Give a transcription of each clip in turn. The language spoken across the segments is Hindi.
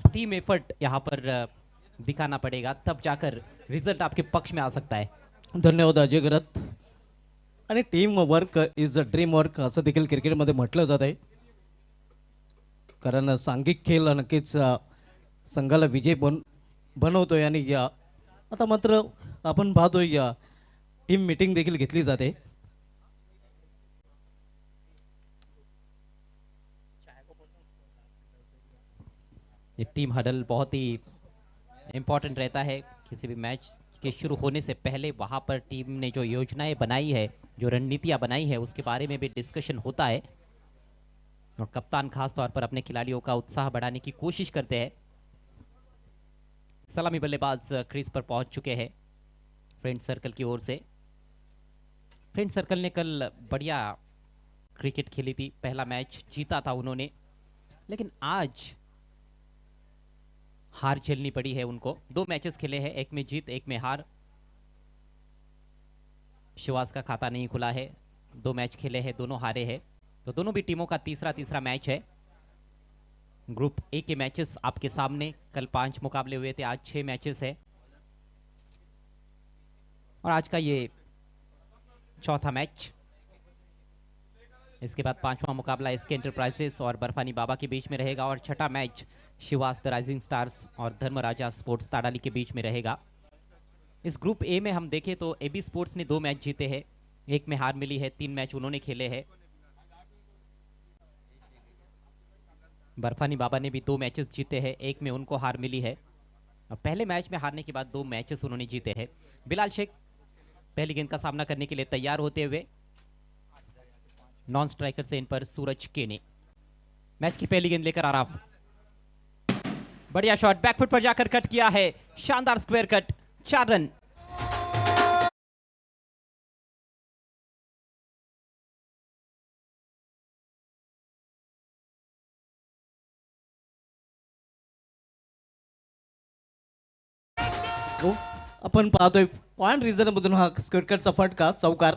टीम एफर्ट यहाँ पर दिखाना पड़ेगा, तब जाकर रिजल्ट आपके पक्ष में आ सकता है. धन्यवाद अजय गरत. आणि team work is a dream work असं देखील क्रिकेटमध्ये म्हटलं जात आहे. कारण सांघिक खेळ नक्कीच संघाला विजय बनवतोय. आणि आता मात्र आपण पाहतोय टीम मीटिंग देखील घेतली जाते. ये टीम हडल बहुत ही इम्पोर्टेंट रहता है किसी भी मैच के शुरू होने से पहले. वहाँ पर टीम ने जो योजनाएं बनाई है, जो रणनीतियां बनाई है, उसके बारे में भी डिस्कशन होता है और कप्तान खास तौर पर अपने खिलाड़ियों का उत्साह बढ़ाने की कोशिश करते हैं. सलामी बल्लेबाज क्रीज पर पहुंच चुके हैं फ्रेंड सर्कल की ओर से. फ्रेंड सर्कल ने कल बढ़िया क्रिकेट खेली थी, पहला मैच जीता था उन्होंने, लेकिन आज हार झेलनी पड़ी है उनको. 2 मैचेस खेले हैं, एक में जीत एक में हार. शिवास का खाता नहीं खुला है, 2 मैच खेले हैं, दोनों हारे हैं. तो दोनों भी टीमों का तीसरा मैच है. ग्रुप ए के मैचेस आपके सामने. कल 5 मुकाबले हुए थे, आज 6 मैचेस है और आज का ये चौथा मैच. इसके बाद 5वां मुकाबला एसके एंटरप्राइजेस और बर्फानी बाबा के बीच में रहेगा और छठा match Shivas the rising stars और धर्मराजा स्पोर्ट्स ताड़ाली के बीच में रहेगा. इस ग्रुप ए में हम देखें तो एबी स्पोर्ट्स ने 2 मैच जीते हैं, 1 में हार मिली है, 3 मैच उन्होंने खेले हैं. बर्फानी बाबा ने भी 2 मैचेस जीते हैं, 1 में उनको हार मिली है और पहले मैच में हारने के बाद 2 मैचेस उन्होंने जीते हैं. बिलाल शेख पहली गेंद का सामना करने के लिए तैयार होते हुए. नॉन स्ट्राइकर से इन पर सूरज केने. मैच की पहली गेंद लेकर आराफ. बढ़िया शॉट, बैकफुट पर जाकर कट किया है, शानदार स्क्वायर कट, 4 रन. आपण पाहतोय पॉइंट रीजन मधून हा स्क्वेटकटचा फटका चौकार.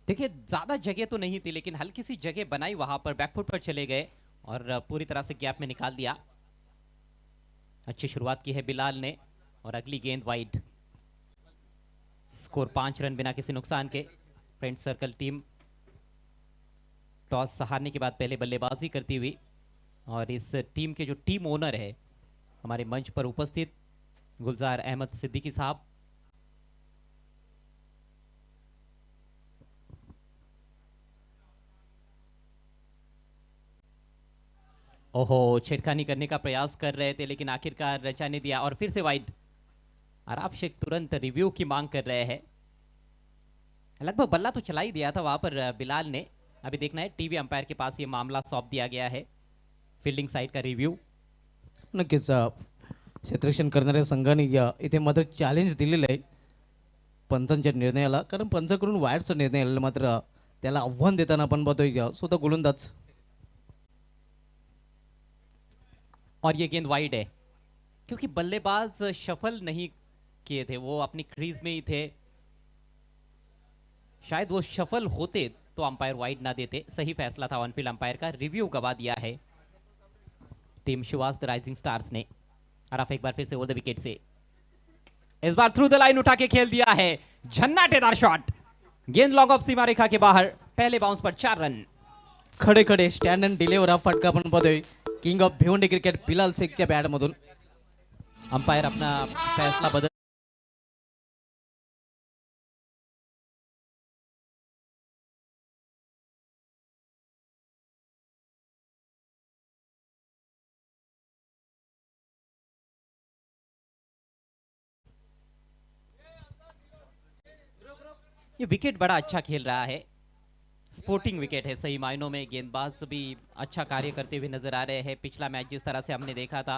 देखिए ज्यादा जगह तो नहीं थी, लेकिन हल्की सी जगह बनाई, वहां पर बैकफुट पर चले गए और पूरी तरह से गैप में निकाल दिया. अच्छी शुरुआत की है बिलाल ने और अगली गेंद वाइड. स्कोर 5 रन बिना किसी नुकसान के. फ्रेंड सर्कल टीम टॉस हारने के बाद पहले बल्लेबाजी करती हुई और इस टीम के जो टीम ओनर है हमारे मंच पर उपस्थित गुलजार अहमद सिद्दीकी साहब. ओहो, छेड़खानी करने का प्रयास कर रहे थे लेकिन आखिरकार रचा ने दिया और फिर से वाइड. आराफ शेख तुरंत रिव्यू की मांग कर रहे हैं. लगभग बल्ला तो चला ही दिया था वहां पर बिलाल ने. अभी देखना है, टीवी अंपायर के पास ये मामला सौंप दिया गया है. फील्डिंग साइड का रिव्यू. नक्कीच क्षेत्ररक्षण करणाऱ्या संघाने इथे मात्र चॅलेंज दिलेलं आहे पंचांच्या निर्णयाला. कारण पंचाकडून वाईडचा निर्णय आलेला, मात्र त्याला आव्हान देताना आपण पाहतोय स्वतः गोलंदाज. और ये गेंद वाइड है क्योंकि बल्लेबाज शफल नहीं किए थे, वो अपनी क्रीज में ही थे. शायद वो शफल होते तो अंपायर वाइड ना देते. सही फैसला था ऑनफील्ड अंपायर का. रिव्यू गवा दिया है team Shivas the rising stars ने. अराफ एक बार फिर से ओवर द विकेट से, इस बार थ्रू द लाइन उठा के खेल दिया है, झन्नाटेदार शॉट. गेंद लॉन्ग ऑफ सीमा रेखा के बाहर. पहले बाउंस पर 4 रन. खडे खडे स्टँड अँड डिलेवर हा फटका आपण पाहतोय king of Bhiwandi cricket Bilal शेखच्या बॅट मधून. अंपायर अपना फैसला बदल. ये विकेट बड़ा अच्छा खेल रहा है, स्पोर्टिंग विकेट है सही मायनों में. गेंदबाज भी अच्छा कार्य करते हुए नजर आ रहे हैं. पिछला मैच जिस तरह से हमने देखा था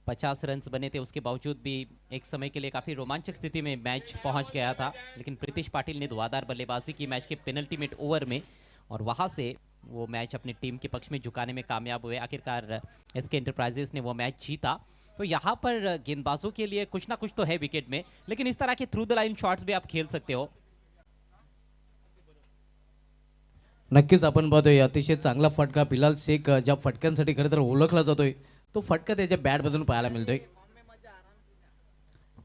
50 रन बने थे, उसके बावजूद भी एक समय के लिए काफी रोमांचक स्थिति में मैच पहुंच गया था, लेकिन प्रीतिश पाटिल ने धुआंधार बल्लेबाजी की मैच के पेनल्टी मिनट ओवर में और वहां से वो मैच अपनी टीम के पक्ष में झुकाने में कामयाब हुए. आखिरकार एसके एंटरप्राइजेस ने वो मैच जीता. तो यहाँ पर गेंदबाजों के लिए कुछ ना कुछ तो है विकेट में, लेकिन इस तरह के थ्रू द लाइन शॉट्स भी आप खेल सकते हो. नक्कीच आपण पाहतोय अतिशय चांगला फटका बिलाल शेख ज्या फटक्यांसाठी खरं तर ओळखला जातोय तो फटका त्याच्या बॅटमधून पाहायला मिळतोय.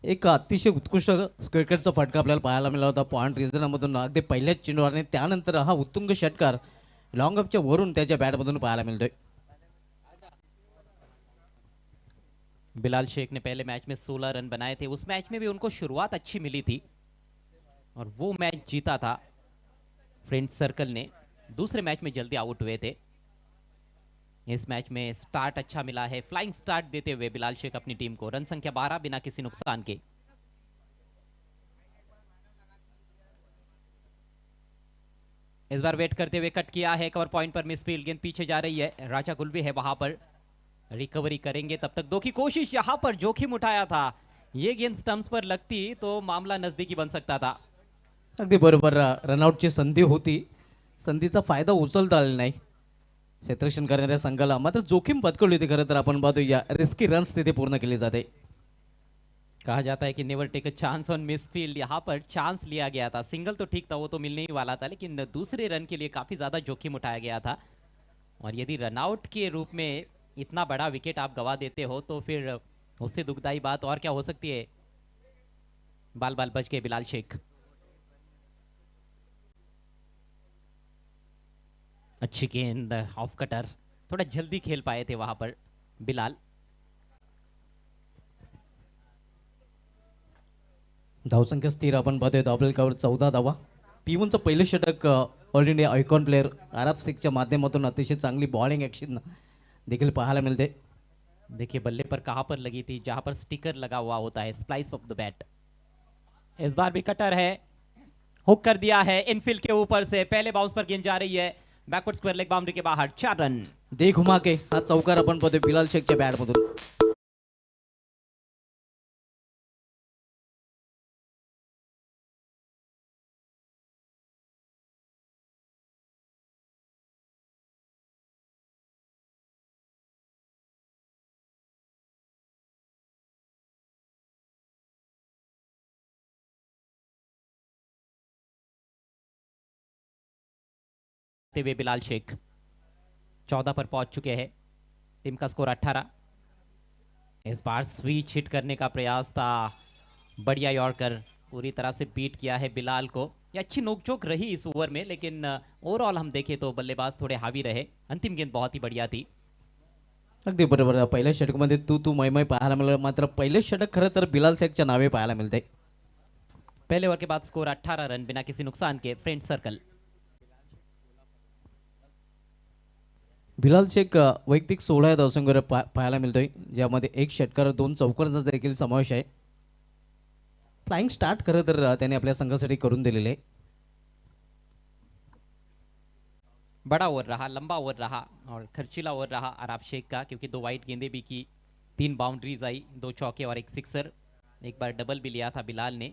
एक अतिशय उत्कृष्ट क्रिकेटचा फटका आपल्याला पाहायला मिळाला होता पॉइंट रिझनमधून अगदी पहिल्याच चेंडूवर आणि त्यानंतर हा उत्तुंग षटकार लॉंग अपच्या वरून त्याच्या बॅटमधून पाहायला मिळतोय. बिलाल शेख ने पहले मैच में 16 रन बनाए थे. उस मैच में भी उनको शुरुआत अच्छी मिली थी और वो मैच जीता था फ्रेंड्स सर्कल ने. दूसरे मैच में जल्दी आउट हुए थे. इस मैच में स्टार्ट अच्छा मिला है. फ्लाइंग स्टार्ट देते हुए बिलाल शेख अपनी टीम को. रन संख्या 12 बिना किसी नुकसान के. इस बार वेट करते हुए कट किया है. कवर पॉइंट पर मिस फील्ड. गेंद पीछे जा रही है. राजा गुल भी है वहां पर. रिकवरी करेंगे तब तक. दो की कोशिश. यहां पर जोखिम उठाया था. ये गेंद स्टंप्स पर लगती तो मामला नजदीकी बन सकता था. अगदी बरोबर. रनआउटची संधी होती. संधीचा फायदा उचलता आला नाही क्षेत्ररक्षण करणाऱ्या संघाला. मात्र जोखीम पत्करली होती खरं तर. आपण पाहतो या रिस्की रन्स तिथे पूर्ण केली जाते. कहा जाता है कि never take a chance on misfield. यहाँ पर चांस लिया गया था. सिंगल तो ठीक था, वो तो मिलने ही वाला था, लेकिन दूसरे रन के लिए काफी ज्यादा जोखिम उठाया गया था. और यदि रनआउट के रूप में इतना बड़ा विकेट आप गवा देते हो तो फिर उससे दुखदाई बात और क्या हो सकती है. बाल बाल बच गए बिलाल शेख. अच्छी गेंद ऑफ कटर. थोड़ा जल्दी खेल पाए थे वहां पर बिलाल. धावसंख्या स्थिर आपण पाहतोय. धावफलकावर 14 धावा. P1चं पहिलं षटक ऑल इंडिया आयकॉन प्लेअर आरब शेखच्या माध्यमातून अतिशय चांगली बॉलिंग ॲक्शन देखील पाहायला मिळते. देखिए बल्ले पर कहां पर लगी थी, जहां पर स्टिकर लगा हुआ होता है, स्प्लाइस ऑफ द बैट. इस बार भी कटर है. हुक कर दिया है इनफील्ड के ऊपर से. पहले बाउंस पर गेंद जा रही है. बैकवर्ड स्क्वायर लेग बाउंड्री के बाहर. 4 रन. दे घुमा के हा चौकार आपण पाहतोय बिलाल शेखच्या बॅटमधून. हुए बिलाल शेख 14 पर पहुंच चुके हैं. टीम का स्कोर 18. इस बार स्विच हिट करने का प्रयास था. बढ़िया यॉर्कर. पूरी तरह से बीट किया है बिलाल को. ये अच्छी नोकझोंक रही इस ओवर में, लेकिन ओवरऑल हम देखें तो बल्लेबाज थोड़े हावी रहे. अंतिम गेंद बहुत ही बढ़िया थी. अगदी बरोबर. पहिल्या षटकामध्ये तू मै पाहायला मिळालं. मात्र पहिलं षटक खरं तर बिलाल शेखच्या नावे पाहायला मिळते. पहले ओवर के बाद स्कोर 18 रन बिना किसी नुकसान के. Friend circle. बिलाल शेख वैयक्तिक 16 धावसंख्येवर पाहायला मिळतोय, ज्यामध्ये एक षटकार 2 चौकारांचा देखील समावेश आहे. फ्लाइंग स्टार्ट खरं तर त्याने आपल्या संघासाठी करून दिलेले. बड़ा ओवर रहा, लंबा ओवर रहा और खर्चीला ओवर रहा आराब शेख का, क्योंकि 2 वाइड गेंदें भी की, 3 बाउंड्रीज आई, 2 चौके और 1 सिक्सर. एक बार डबल भी लिया था बिलाल ने.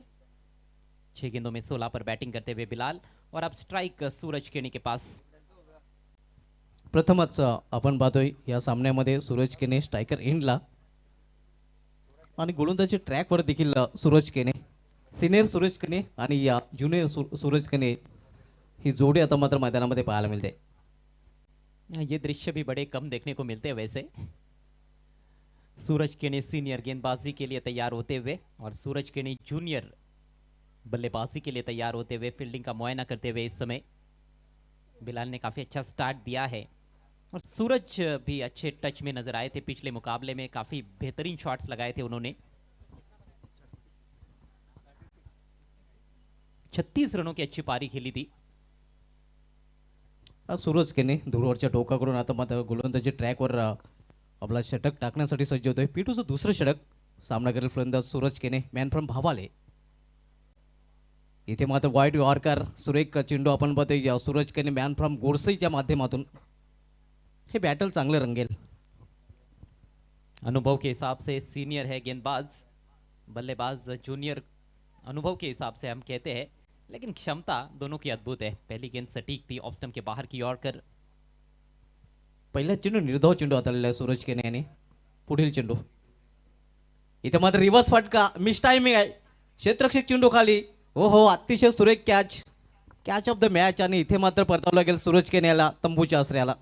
6 गेंदों में 16 पर बैटिंग करते हुए बिलाल. और अब स्ट्राइक सूरज केनी के पास. प्रथमच आपण पाहतोय या सामन्यामध्ये सूरज केने स्ट्रायकर एंडला आणि गोलंदाजी ट्रॅकवर देखील सूरज केने, सिनियर सूरज केने आणि या ज्युनियर सूरज केने ही जोडी आता मात्र मैदानामध्ये पाहायला मिळते. ये दृश्य भी बड़े कम देखने को मिलते हैं वैसे. सूरज केनी सीनियर गेंदबाजी के लिए तैयार होते हुए और सूरज केनी जूनियर बल्लेबाजी के लिए तैयार होते हुए फील्डिंग का मुआयना करते हुए इस समय. बिलाल ने काफी अच्छा स्टार्ट दिया है और सूरज भी अच्छे टच में नजर आए थे. पिछले मुकाबले में काफी बेहतरीन शॉट्स लगाए थे उन्होंने. 36 रनों की अच्छी पारी खेली थी. सूरज केने दूरवरच्या टोकाकडून आता मात्र गोलंदाजी ट्रॅकवर आपला षटक टाकण्यासाठी सज्ज होतोय. P2चं दुसरं षटक. सामना करेल फलंदाज सूरज केने, मॅन फ्रॉम भावाले. इथे मात्र वाईड यॉर्कर सुरेख चेंडू आपण पाहतोय सूरज केने मॅन फ्रॉम गोडसेच्या माध्यमातून. हे बॅटल चांगले रंगेल. अनुभव के हिसाब से सीनियर है गेंदबाज, बल्लेबाज जूनियर अनुभव के हिसाब से हम कहते हैं, लेकिन क्षमता दोनों की अद्भुत है. पहली गेंद सटीक थी ऑफ स्टंप के बाहर की यॉर्कर. पहिला चेंडू निर्धाव चेंडू हाताळलेला आहे सूरज केने यांनी. पुढील चेंडू इथे मात्र रिव्हर्स फटका, मिस टायमिंग आहे. क्षेत्ररक्षक चेंडू खाली. हो अतिशय सुरेख कॅच ऑफ द मॅच. आणि इथे मात्र परतावला गेल सूरज केने याला तंबूच्या आश्रयाला.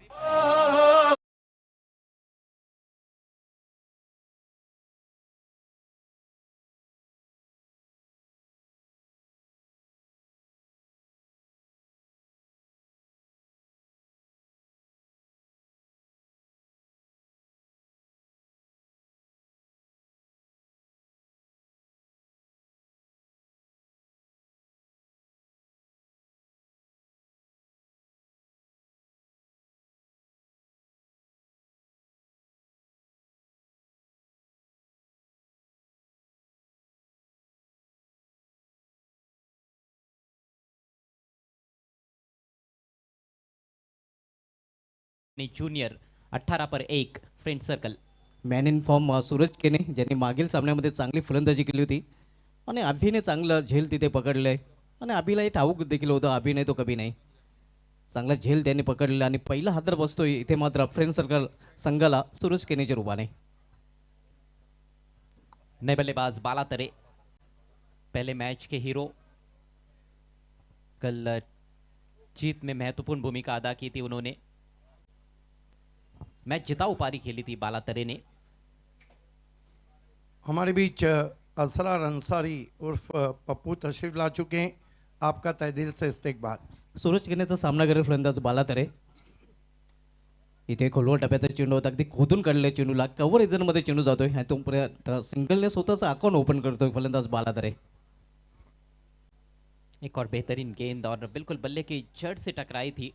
आणि ज्युनियर 18 पर 1 friend circle. Man in form Suraj Kene, ज्यांनी मागील सामन्यामध्ये चांगली फलंदाजी केली होती आणि अभिने चांगलं झेल तिथे पकडलं आहे आणि अभिलाही ठाऊक देखील होतं अभि नाही तो कभी नाही. चांगला झेल त्यांनी पकडलेला आणि पहिला हादर बसतोय इथे मात्र फ्रेंड सर्कल संघाला सूरज केनेच्या रूपाने. नए बल्लेबाज बालातरे, पहले मैच के हीरो, कल जीत में महत्वपूर्ण भूमिका अदा की थी उन्होंने. मैच जिताऊ पारी खेली थी बालातरे ने. हमारे बीच असरार अंसारी उर्फ पप्पू तशरीफ ला चुके हैं. आपका तहे दिल से इस्तकबाल. सूरज केनेचा सामना करेल फलंदाज बालातरे. इथे खोलवर टप्प्याचा चेंडू होता, अगदी खोदून काढलेल्या चेंडूला कव्हर एजनमध्ये चेंडू जातोय आणि तोपर्यंत सिंगलने स्वतःचा अकाउंट ओपन करतोय फलंदाज बालातरे. एक और बेहतरीन गेंद और बिल्कुल बल्ले की जड़ से टकराई थी.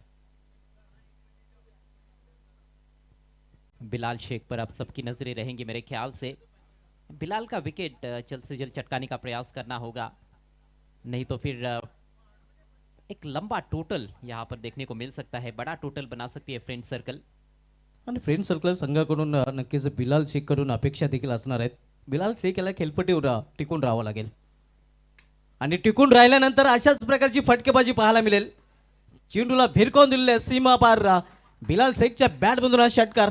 बिलाल शेख पर अब सबकी नजरें रहेंगी मेरे ख्याल से. बिलाल का विकेट जल्द से जल्द चटकाने का प्रयास करना होगा, नहीं तो फिर एक लंबा टोटल यहाँ पर देखने को मिल सकता है. बड़ा टोटल बना सकती है फ्रेंड सर्कल. आणि फ्रेंड सर्कल संघाकडून नक्कीच बिलाल शेखकडून अपेक्षा देखील असणार आहेत. बिलाल शेख याला खेळपट्टीवर टिकून राहावं लागेल आणि टिकून राहिल्यानंतर अशाच प्रकारची फटकेबाजी पाहायला मिळेल. चेंडूला भिरकावून दिलेले सीमा पार बिलाल शेखच्या बॅटमधून हा षटकार.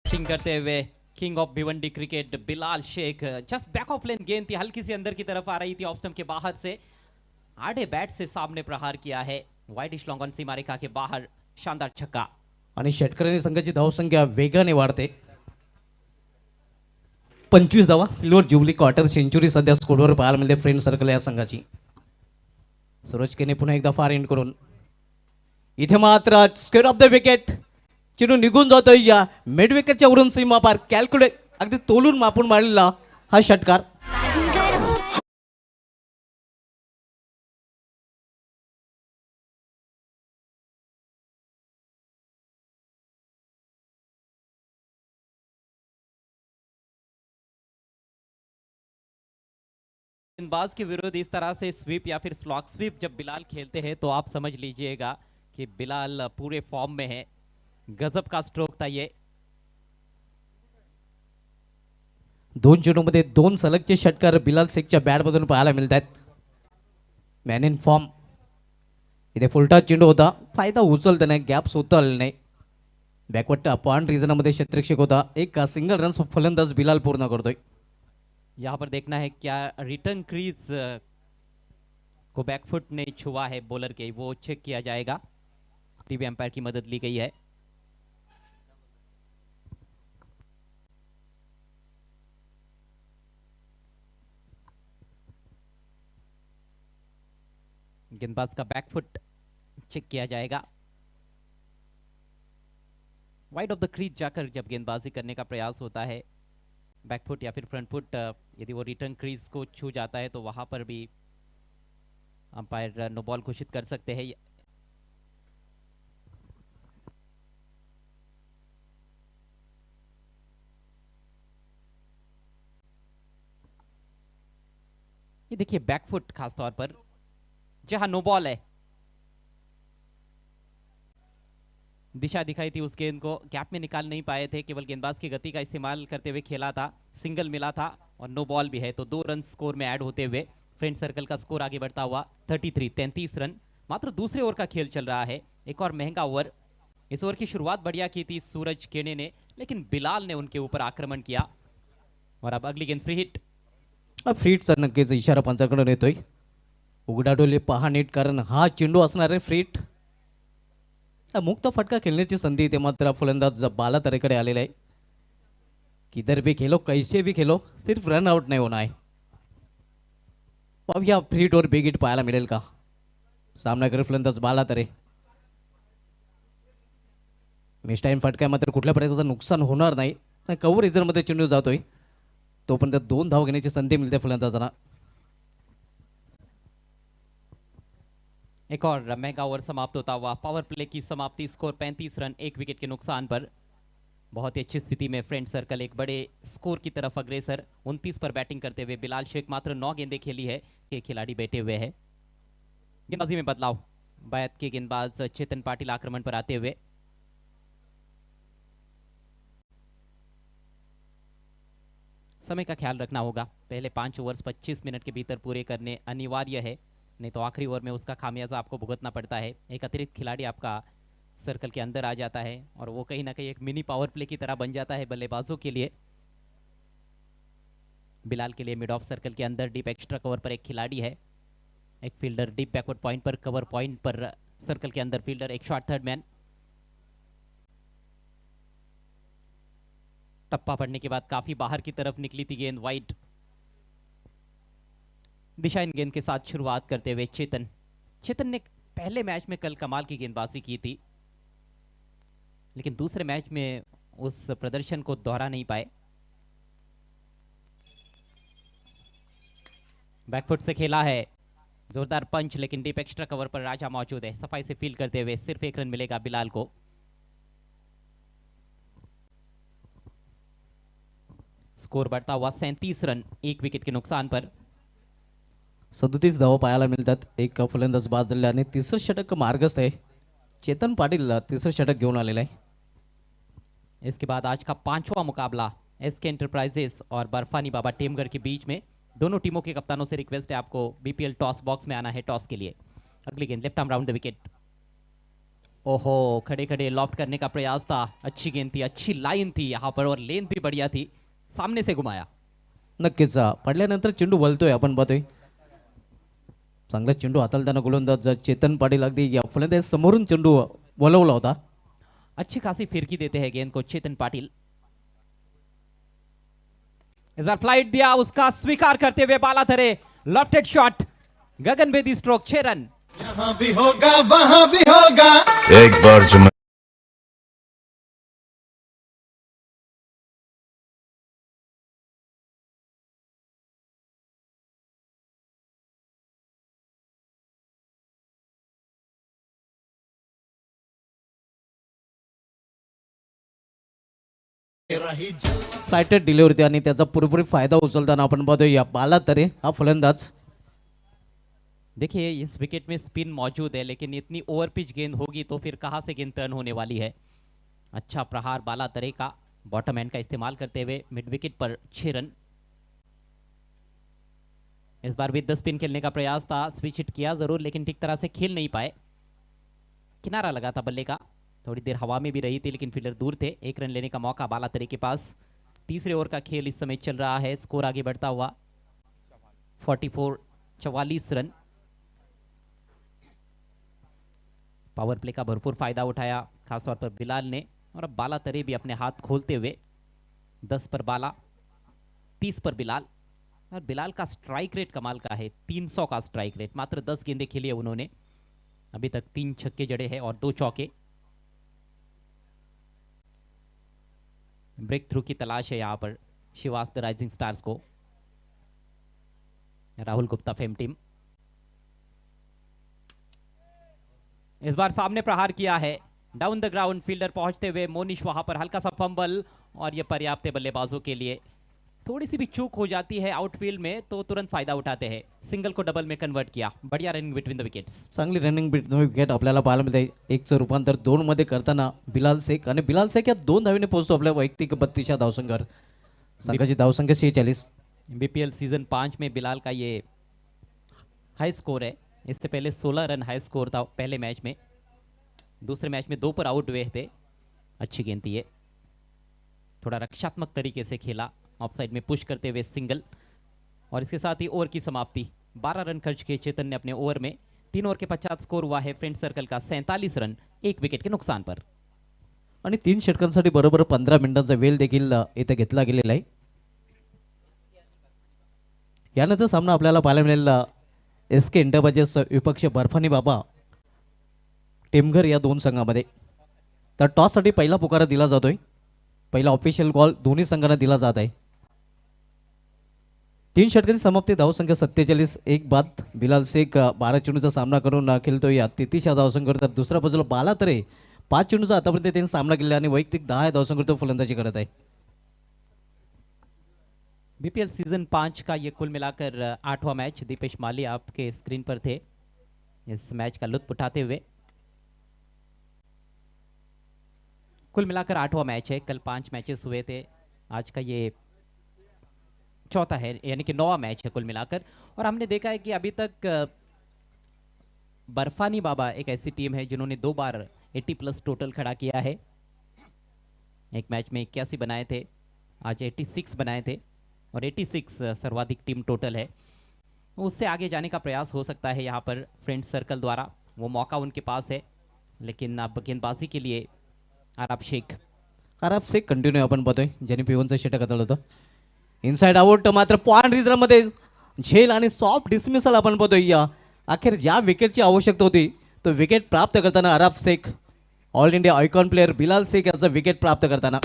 बैटिंग करते हुए king of Bhiwandi cricket Bilal Shaikh. Just back of length गेंद थी, हल्की सी अंदर की तरफ आ रही थी ऑफ स्टंप के बाहर से. आड़े बैट से सामने प्रहार किया है, वाइड लॉन्ग ऑन सीमारेखा के बाहर. शानदार छक्का. आणि शेतकऱ्यांनी संघाची धावसंख्या वेगाने वाढते. 25 धावा, सिल्वर जुबली क्वार्टर सेंचुरी सध्या स्कोरवर पाहायला मिळते फ्रेंड सर्कल या संघाची. सूरज केने पुन्हा एकदा फार एंड करून इथे मात्र स्क्वेअर ऑफ द विकेट. चेंडू निघून जातोय या मिड विकेटच्या वरून सीमा पार. कॅल्क्युलेट अगदी तोलून मापून मारलेला हा षटकार. गेंदबाज के विरुद्ध इस तरह से स्वीप या फिर स्लॉक स्वीप जब बिलाल खेलते हैं तो आप समझ लीजिएगा कि बिलाल पूरे फॉर्म में है. गजब का स्ट्रोक था ये. दोन चेंडूमध्ये दोन सलगचे षटकार बिलाल शेखच्या बॅटमधून पाहायला मिळत आहेत. Man in form. इथे फुलटा चेंडू होता, फायदा उचलता नाही, गॅप स्वतः आले नाही. बॅकवर्ड पॉइंट रिजनामध्ये क्षेत्ररक्षक होता. एक सिंगल रन फलंदाज बिलाल पूर्ण करतोय. यहाँ पर देखना है क्या रिटर्न क्रीज को बैकफुट ने छुआ है बॉलर के, वो चेक किया जाएगा. टीवी अंपायर की मदद ली गई है. गेंदबाज का बैकफुट चेक किया जाएगा. वाइड ऑफ द क्रीज जाकर जब गेंदबाजी करने का प्रयास होता है, बैकफुट या फिर फ्रंट फुट यदि वो रिटर्न क्रीज को छू जाता है तो वहां पर भी अंपायर नो बॉल घोषित कर सकते हैं. ये देखिए बैकफुट खासतौर पर जहां नो बॉल है. दिशा दिखाई थी उस गेंद को, गैप में निकाल नहीं पाए थे, केवल गेंदबाज की गति का इस्तेमाल करते हुए खेला था. सिंगल मिला था और नो बॉल भी है, तो 2 रन स्कोर में ऐड होते हुए फ्रेंड सर्कल का स्कोर आगे बढ़ता हुआ 33 रन. मात्र दूसरे ओवर का खेल चल रहा है. एक और महंगा ओवर. इस ओवर की शुरुआत बढ़िया की थी सूरज केने ने, लेकिन बिलाल ने उनके ऊपर आक्रमण किया. और अब अगली गेंद फ्री हिट. फ्रीटचा नक्कीच इशारा पंचाकडून येतोय. उघडा डोले पहा नीट, कारण हा चेंडू असणार आहे फ्रीट. मुक्त फटका खेळण्याची संधी इथे मात्र फलंदाज बालातरेकडे आलेला आहे. किधर भी खेलो, कैसे भी खेलो, सिर्फ रन आउट नाही होणार आहे. पाहूया फ्रीट और बिग हिट पाहायला मिळेल का. सामना करेल फलंदाज बालातरे. मिस टाइम फटका मात्र कुठल्या प्रकारचं नुकसान होणार नाही. कव्हर इजरमध्ये चेंडू जातोय, तोपर्यंत 2 धाव घेण्याची संधी मिळते फलंदाजांना. एक और महंगा ओवर समाप्त होता हुआ, पावर प्ले की समाप्ति, स्कोर 35 रन 1 विकेट के नुकसान पर। बहुत ही अच्छी स्थिति में फ्रेंड सर्कल एक बड़े स्कोर की तरफ अग्रसर। 29 पर बैटिंग करते हुए बिलाल शेख, मात्र 9 गेंदें खेली है के खिलाड़ी बैठे हुए हैं। गेंदबाजी में बदलाव, बैत के गेंदबाज चेतन पाटिल आक्रमण पर आते हुए। समय का ख्याल रखना होगा, पहले 5 ओवर्स 25 मिनट के भीतर पूरे करने अनिवार्य है, नहीं तो आखिरी ओवर में उसका खामियाजा आपको भुगतना पड़ता है। एक अतिरिक्त खिलाड़ी आपका सर्कल के अंदर आ जाता है और वो कहीं ना कहीं एक मिनी पावर प्ले की तरह बन जाता है बल्लेबाजों के लिए। बिलाल के लिए मिड ऑफ सर्कल के अंदर डीप एक्स्ट्रा कवर पर एक खिलाड़ी है, एक फील्डर डीप बैकवर्ड पॉइंट पर, कवर पॉइंट पर सर्कल के अंदर फील्डर, एक शॉर्ट थर्ड मैन। टप्पा पड़ने के बाद काफी बाहर की तरफ निकली थी गेंद, वाइड। दिशाहीन गेंद के साथ शुरुआत करते हुए चेतन ने पहले मैच में कल कमाल की गेंदबाजी की थी, लेकिन दूसरे मैच में उस प्रदर्शन को दोहरा नहीं पाए। बैकफुट से खेला है, जोरदार पंच, लेकिन डीप एक्स्ट्रा कवर पर राजा मौजूद है। सफाई से फील्ड करते हुए सिर्फ 1 रन मिलेगा बिलाल को। स्कोर बढ़ता हुआ 37 रन 1 विकेट के नुकसान पर। 37 धावा पाहायला मिळतात। एक फलंदाज बाद झालेला आणि तिसरं षटक मार्गस्थ आहे। चेतन पाटील तिसरं षटक घेऊन आलेला आहे। इसके बाद आज का 5वां मुकाबला एसके एंटरप्राइजेस और बर्फानी बाबा टेमगढ़ के बीच में। दोनों टीमों के कप्तानों से रिक्वेस्ट है आपको बीपीएल टॉस बॉक्स में आना है टॉस के लिए। अगली गेंद left arm round the wicket. ओहो, खड़े खड़े लॉफ्ट करने का प्रयास था, अच्छी गेंद थी, अच्छी लाइन थी यहाँ पर और लेन भी बढ़िया थी, सामने से घुमाया। नक्कीच पडल्यानंतर चेंडू वलतोय, आपण पाहतोय चांगला चेंडू हाताळताना गोलंदाज चेतन पाटील अगदी या फलंदाज समोरून चेंडू वलवला होता। अच्छी खासी फिरकी देते हैं गेंद को चेतन पाटिल। इस बार फ्लाइट दिया, उसका स्वीकार करते हुए बाला धरे, लेफ्टेड शॉट, गगनभेदी स्ट्रोक, 6 रन। यहाँ भी होगा वहां भी होगा। एक बार जो फ्लाइटेड दिली होती आणि त्याचा पुरेपूर फायदा उचलताना आपण पाहतोय या बाला तरे हा फलंदाज। देखिए इस विकेट में स्पिन मौजूद है, लेकिन इतनी ओवर पिच गेंद होगी तो फिर कहां से गेंद टर्न होने वाली है। अच्छा प्रहार बाला तरे का, बॉटम एंड का इस्तेमाल करते हुए मिड विकेट पर 6 रन। इस बार विद द स्पिन खेलने का प्रयास था, स्विच हिट किया जरूर लेकिन ठीक तरह से खेल नहीं पाए। किनारा लगा था बल्ले का, थोड़ी देर हवा में भी रही थी लेकिन फील्डर दूर थे। 1 रन लेने का मौका बाला तरे के पास। तीसरे ओवर का खेल इस समय चल रहा है, स्कोर आगे बढ़ता हुआ 44 रन। पावर प्ले का भरपूर फायदा उठाया खासतौर पर बिलाल ने, और अब बाला तरे भी अपने हाथ खोलते हुए 10 पर बाला, 30 पर बिलाल। और बिलाल का स्ट्राइक रेट कमाल का है, 300 का स्ट्राइक रेट। मात्र 10 गेंदें खेली है उन्होंने, अभी तक 3 छक्के जड़े हैं और 2 चौके। ब्रेक थ्रू की तलाश है यहाँ पर शिवास द राइजिंग स्टार्स को। राहुल गुप्ता फेम टीम इस बार सामने प्रहार किया है, डाउन द ग्राउंड, फील्डर पहुंचते हुए मोनिश वहां पर हल्का सा फंबल, और यह पर्याप्त है बल्लेबाजों के लिए। थोड़ी सी भी चूक हो जाती है आउटफील्ड में तो तुरंत फायदा उठाते हैं। सिंगल को डबल में कन्वर्ट किया, बढ़िया रनिंग बिटवीन द विकेट्स। चांगली रनिंग बिटवीन विकेट आपल्याला पाहायला मिळते। 1चं रूपांतर 2 मध्ये करताना बिलाल शेख, आणि बिलाल शेख या 2 धावीने पोहोचतो आपल्या वैयक्तिक 32 धावसंख्येवर। संघाची धावसंख्या 46। बीपीएल सीजन 5 में बिलाल का ये हाई स्कोर है। इससे पहले 16 रन हाई स्कोर था पहले मैच में, दूसरे मैच में 2 पर आउट हुए थे। अच्छी गेंद थी ये, थोड़ा रक्षात्मक तरीके से खेला, ऑफसाइड में पुश करते हुए सिंगल। और इसके साथ ही ओवर की समाप्ति, 12 रन खर्च किए चेतन ने अपने ओवर में। 3 ओवर के पश्चात स्कोर हुआ है फ्रेंड सर्कल का 47 रन 1 विकेट के नुकसान पर। आणि 3 षटकांसाठी बरोबर 15 मिनिटांचा वेळ देखील इथे घेतला गेलेला आहे। यानंतर सामना आपल्याला पाहायला मिळेल एसके एंटरप्राइजेस विपक्ष बर्फानी बाबा टेमघर या 2 संघामध्ये। तर टॉससाठी पहिला पुकारा दिला जातोय, पहिला ऑफिशियल कॉल दोन्ही संघांना दिला जात आहे। 3 षटकांची समाप्ती, धावसंख्या 47. एक बाद. बिलाल शेख 12 चेंडूचा सामना करून खेळतोय या 33 या धावसंख्येवर. तर दुसऱ्या बाजूला बाला तरे 5 चेंडूचा आतापर्यंत त्यांनी सामना केला आणि वैयक्तिक 10 या धावसंख्येवर फलंदाजी करत आहे. बीपीएल सीजन 5 का ये कुल मिलाकर 8वां मैच. दीपेश माली आपके स्क्रीन पर थे इस मैच का लुत्फ उठाते हुए. कुल मिलाकर 8वां मैच है. कल 5 मैचेस हुए थे, आज का ये चौथा है, यानी कि 9वां मैच है कुल मिलाकर. और हमने देखा है कि अभी तक बर्फानी बाबा एक ऐसी टीम है जिन्होंने 2 बार 80+ टोटल खड़ा किया है. एक मैच में 81 बनाए थे, आज 86 बनाए थे और 86 सर्वाधिक टीम टोटल है. उससे आगे जाने का प्रयास हो सकता है यहाँ पर फ्रेंड सर्कल द्वारा, वो मौका उनके पास है. लेकिन अब गेंदबाजी के लिए आराब शेख कंटिन्यू आपण पाहतोय ज्यांनी पिवनचं षटक हाताळलं होतं. इनसाइड आउट, मात्र पॉइंट रिझर्वमध्ये झेल आणि सॉफ्ट डिसमिसल आपण पाहतोय. या अखेर ज्या विकेटची आवश्यकता होती तो विकेट प्राप्त करताना Aarab Shaikh, all India icon player Bilal Shaikh याचा विकेट प्राप्त करताना.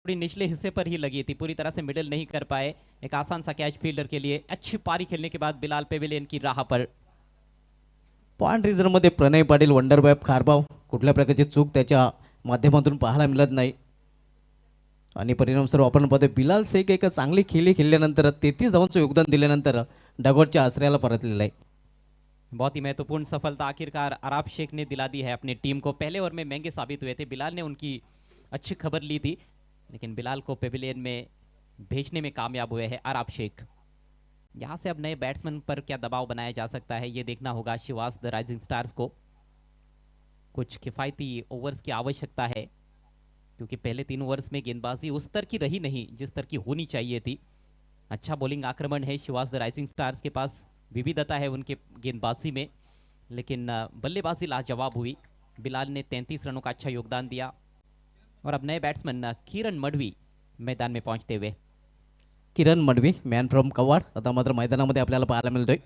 थोड़ी निचले हिस्से पर ही लगी थी, पूरी तरह से मिडिल नहीं कर पाए. एक आसान सा कैच फील्डर के लिए. अच्छी पारी खेलने के बाद बिलाल पेविलियन की राह पर. पॉइंट रिझर्वमध्ये प्रणय पाटील, वंडरबॉय खारबाव, कुठल्या प्रकारची चूक त्याच्या माध्यमातून पाहायला मिळत नाही. आणि परिणामस्वरूप आपण पाहतोय बिलाल शेख एक चांगली खेळी खेळल्यानंतर 33 धावांचं योगदान दिल्यानंतर डगआउटच्या आश्रयाला परतलेला आहे. बहुत ही महत्वपूर्ण सफलता आखिरकार आराब शेख ने दिला दी है अपनी टीम को. पहले ओवर में महंगे साबित हुए थे, बिलाल ने उनकी अच्छी खबर ली थी, लेकिन बिलाल को पेविलियन में भेजने में कामयाब हुए हैं आराब शेख. यहाँ से अब नए बैट्समैन पर क्या दबाव बनाया जा सकता है ये देखना होगा शिवास द राइजिंग स्टार्स को. कुछ किफ़ायती ओवर्स की आवश्यकता है, क्योंकि पहले 3 ओवर्स में गेंदबाजी उस स्तर की रही नहीं जिस स्तर की होनी चाहिए थी. अच्छा बॉलिंग आक्रमण है शिवास द राइजिंग स्टार्स के पास, विविधता है उनके गेंदबाजी में, लेकिन बल्लेबाजी लाजवाब हुई. बिलाल ने 33 रनों का अच्छा योगदान दिया. और अब नए बैट्समैन किरण मडवी मैदान में पहुंचते हुए. किरण मडवी मॅन फ्रॉम कवाड आता मात्र मैदानामध्ये आपल्याला पाहायला मिळतोय.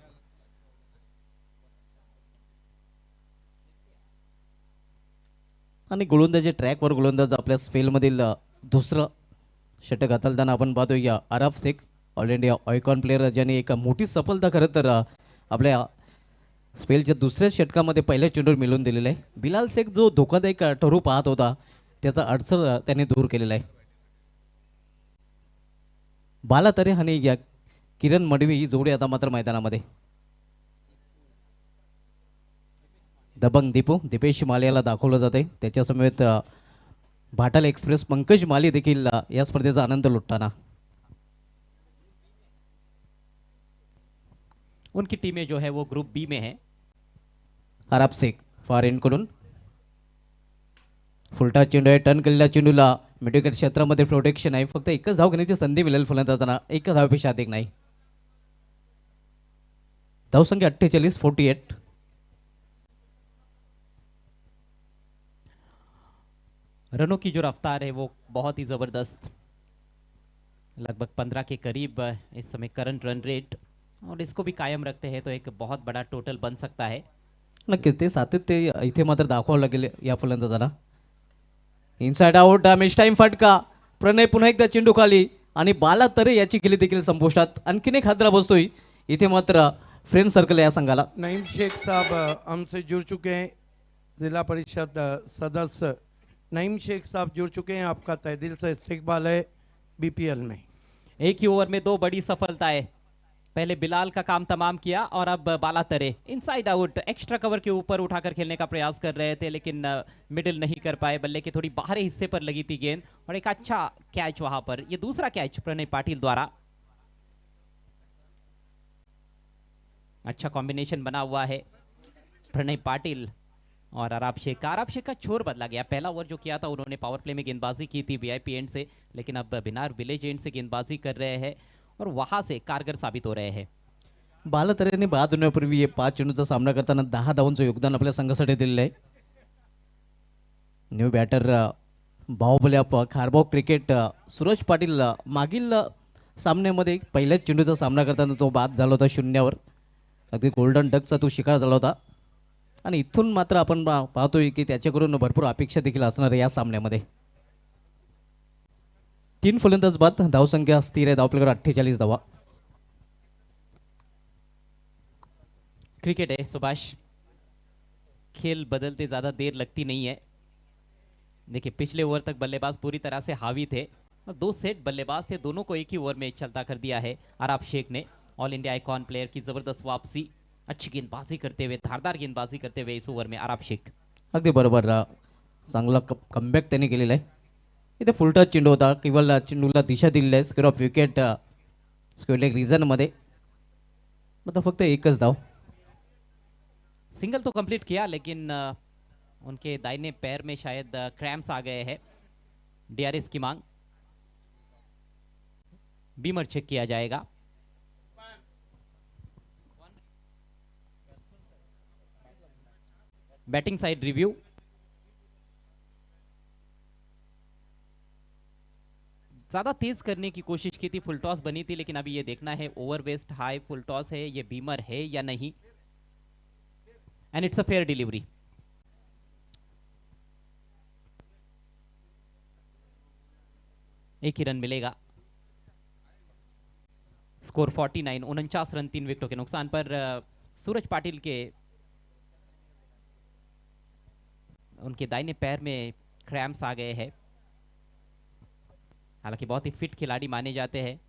आणि गोलंदाजी ट्रॅकवर गोलंदाज आपल्या स्पेलमधील दुसरं षटक हाताळताना आपण पाहतोय या Aarab Shaikh, all India icon player, ज्यांनी एक मोठी सफलता खरं तर आपल्या स्पेलच्या दुसऱ्या षटकामध्ये पहिल्या चेंडूवर मिळवून दिलेला आहे. बिलाल शेख जो धोकादायक ठरू पाहत होता त्याचा अडसर त्यांनी दूर केलेला आहे. बाला तरे आणि या किरण मडवी ही जोडी आता मात्र मैदानामध्ये. दबंग दीपेश माली याला दाखवलं जाते, त्याच्या समेत भाटाल एक्सप्रेस पंकज माली देखील या स्पर्धेचा आनंद लुटताना. उनकी टीमें जो है वो ग्रुप बी में है. आराब शेख फार एंड कडून फुलटा चेंडू आहे, टर्न केलेल्या चेंडूला मिडविकेट क्षेत्रामध्ये प्रोटेक्शन आहे. फक्त एकच धाव घेण्याची संधी मिळेल फलंदाजांना, एक धावेपेक्षा अधिक नाही. धावसंख्या 48. रनों की जो रफ्तार है वो बहुत ही ज़बरदस्त, लगभग 15 के करीब इस समय करंट रन रेट, और इसको भी कायम रखते हैं तो एक बहुत बड़ा टोटल बन सकता है. नक्कीच ते सातत्य इथे मात्र दाखवावं लागेल या फलंदाजाला. इनसाइड आउट, मिस टाइम फटका. प्रणय पुन्हा एकदा चेंडू खाली आणि बाला तरे याची गेली देखील संपुष्टात. आणखीन एक हादरा बसतोय इथे मात्र फ्रेंड सर्कल या संघाला. नईम शेख साहब हमसे जुड़ चुके हैं, जिला परिषद सदस्य नईम शेख साहब जुड़ चुके हैं. आपका तहे दिल से इस्तकबाल है बीपीएल में. एक ही ओवर में 2 बड़ी सफलताएं. पहले बिलाल का काम तमाम किया और अब बाला तरे इनसाइड आउट एक्स्ट्रा कवर के ऊपर उठाकर खेलने का प्रयास कर रहे थे, लेकिन मिडिल नहीं कर पाए. बल्ले के थोड़ी बाहरी हिस्से पर लगी थी गेंद और एक अच्छा कैच वहां पर. ये दूसरा कैच प्रणय पाटिल द्वारा. अच्छा कॉम्बिनेशन बना हुआ है प्रणय पाटिल और आराब शेख का छोर बदला गया. पहला ओवर जो किया था उन्होंने पावर प्ले में गेंदबाजी की थी वीआईपी एंड से, लेकिन अब बिनार विलेज एंड से गेंदबाजी कर रहे हैं और वहां से कारगर साबित हो रहे हैं. बाला तरेने 12 होण्यापूर्वी 5 चेंडूचा सामना करताना 10 धावांचं योगदान आपल्या संघासाठी दिलेलं आहे. न्यू बॅटर बाहुबली खारबाव क्रिकेट सूरज पाटील मागील सामन्यामध्ये पहिल्याच चेंडूचा सामना करताना तो बाद झाला होता शून्यावर. अगदी गोल्डन डकचा तो शिकार झाला होता आणि इथून मात्र आपण पाहतोय की त्याच्याकडून भरपूर अपेक्षा देखील असणार आहे या सामन्यामध्ये. 3 फलंदाज बाद, धावसंख्या स्थिर आहे, धावपलीवर 48 धावा. क्रिकेट है सुभाष, खेल बदलते ज़्यादा देर लगती नहीं है. देखिए पिछले ओवर तक बल्लेबाज पूरी तरह से हावी थे और 2 सेट बल्लेबाज थे, दोनों को एक ही ओवर में चलता कर दिया है आराब शेख ने. ऑल इंडिया आइकॉन प्लेयर की ज़बरदस्त वापसी, अच्छी गेंदबाजी करते हुए, धारदार गेंदबाजी करते हुए इस ओवर में आराब शेख. अगदी बरोबर, चांगला कमबॅक त्यांनी केलेला आहे. इथे फुलटच चेंडू होता, केवळ चेंडूला दिशा दिलेली आहे. Square off wicket square leg रिझनमध्ये आता फक्त एकच धाव. सिंगल तो कंप्लीट किया लेकिन उनके दाहिने पैर में शायद क्रैम्प्स आ गए हैं. डीआरएस की मांग, बीमर चेक किया जाएगा. Batting side review. ज्यादा तेज करने की कोशिश की थी, फुल टॉस बनी थी, लेकिन अभी ये देखना है over waist high full toss है, ये बीमर है या नहीं. And it's a fair delivery. एक ही रन मिलेगा. स्कोर 49, 49 रन 3 विकेटों के नुकसान पर. सूरज पाटिल के उनके दाहिने पैर में क्रैम्प्स आ गए हैं. हालांकि बहुत ही फिट खिलाड़ी माने जाते हैं,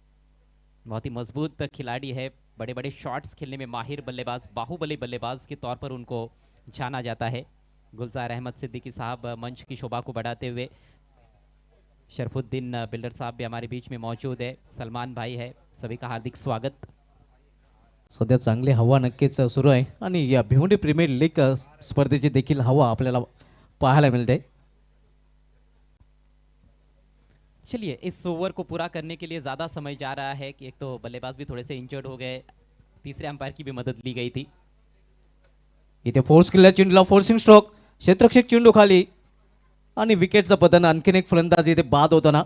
बहुत ही मजबूत खिलाड़ी है, बड़े बड़े शॉट्स खेलने में माहिर बल्लेबाज, बाहुबली बल्लेबाज के तौर पर उनको जाना जाता है. गुलजार अहमद सिद्दीकी साहब मंच की शोभा को बढ़ाते हुए, शरफुद्दीन बिल्डर साहब भी हमारे बीच में मौजूद है, सलमान भाई है, सभी का हार्दिक स्वागत. सध्या चांगली हवा नक्कीच सुरू आहे आणि या भिवंडी प्रीमियर लीग स्पर्धेची देखील हवा आपल्याला पाहायला मिळते. चलिए इस ओवर को पूरा करने के लिए ज़्यादा समय जा रहा है कि एक तो बल्लेबाज भी थोड़े से इंजर्ड हो गए, तीसरे अंपायर की भी मदद ली गई थी. इथे फोर्स केलेल्या चेंडूला फोर्सिंग स्ट्रोक, क्षेत्ररक्षक चेंडू खाली आणि विकेटचं पतन. आणखीन एक फलंदाज इथे बाद होताना.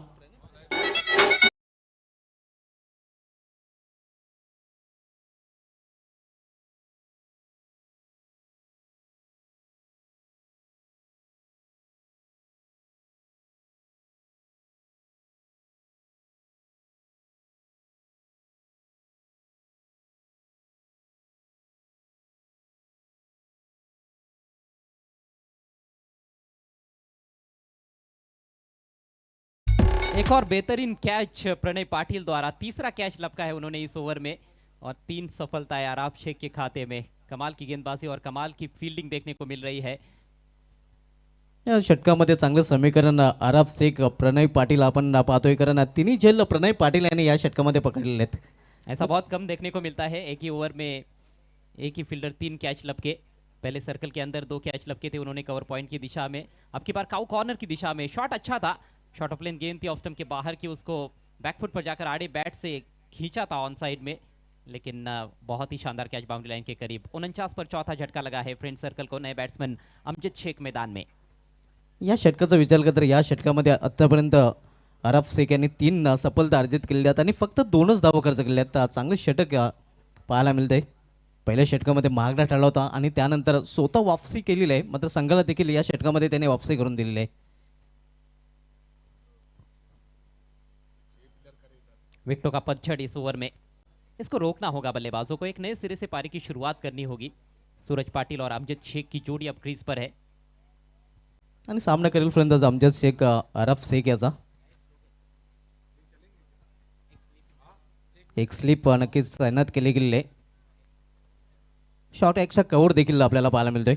एक और बेहतरीन कैच प्रणय पाटिल द्वारा, तीसरा कैच लपका है उन्होंने इस ओवर में और 3 सफलताएं आराब शेख के खाते में. कमाल की गेंदबाजी और कमाल की फील्डिंग देखने को मिल रही है. या षटकामध्ये चांगलं समीकरण आराब शेख, प्रणय पाटील आपण पाहतोय, कारण तिन्ही झेल प्रणय पाटील यांनी या षटकामध्ये पकडलेले आहेत. ऐसा बहुत कम देखने को मिलता है. एक ही ओवर में एक ही फील्डर 3 कैच लपके. पहले सर्कल के अंदर 2 कैच लपके थे उन्होंने कवर पॉइंट की दिशा में, अब की बार काउ कॉर्नर की दिशा में. शॉट अच्छा था, शॉर्ट ऑफ लेन गेंद थी ऑफ स्टंप के बाहर की, उसको बैकफुट पर जाकर आड़े बैट से खींचा था ऑन साइड में, लेकिन बहुत ही शानदार कैच बाउंड्री लाइन के करीब. 49 पर चौथा झटका लगा है फ्रेंड सर्कल को. नए बैट्समैन अमजद शेख मैदान में. या षटकाचा विचार करता या षटकामध्ये आतापर्यंत आराब शेख यांनी 3 सफलता अर्जित केलेल्या आहेत आणि फक्त 2च धावा खर्च केल्या आहेत. चांगले षटक पाहायला मिळते. पहिल्या षटकामध्ये महागडा ठरला होता आणि त्यानंतर स्वतः वापसी केलेली आहे, मात्र संघाला देखील या षटकामध्ये त्याने वापसी करून दिलेली आहे. विकेटों का पतझड़ इस ओवर में, इसको रोकना होगा बल्लेबाजों को. एक नए सिरे से पारी की शुरुआत करनी होगी. सूरज पाटिल और अमजद शेख की जोड़ी अब क्रीज पर है आणि सामना करेल फलंदाज अमजद शेख, आराब शेख याचा. एक स्लिप नक्कीच तैनात केली गेलेली आहे. शॉर्ट एक्स्ट्रा कव्हर देखील आपल्याला पाहायला मिळतोय.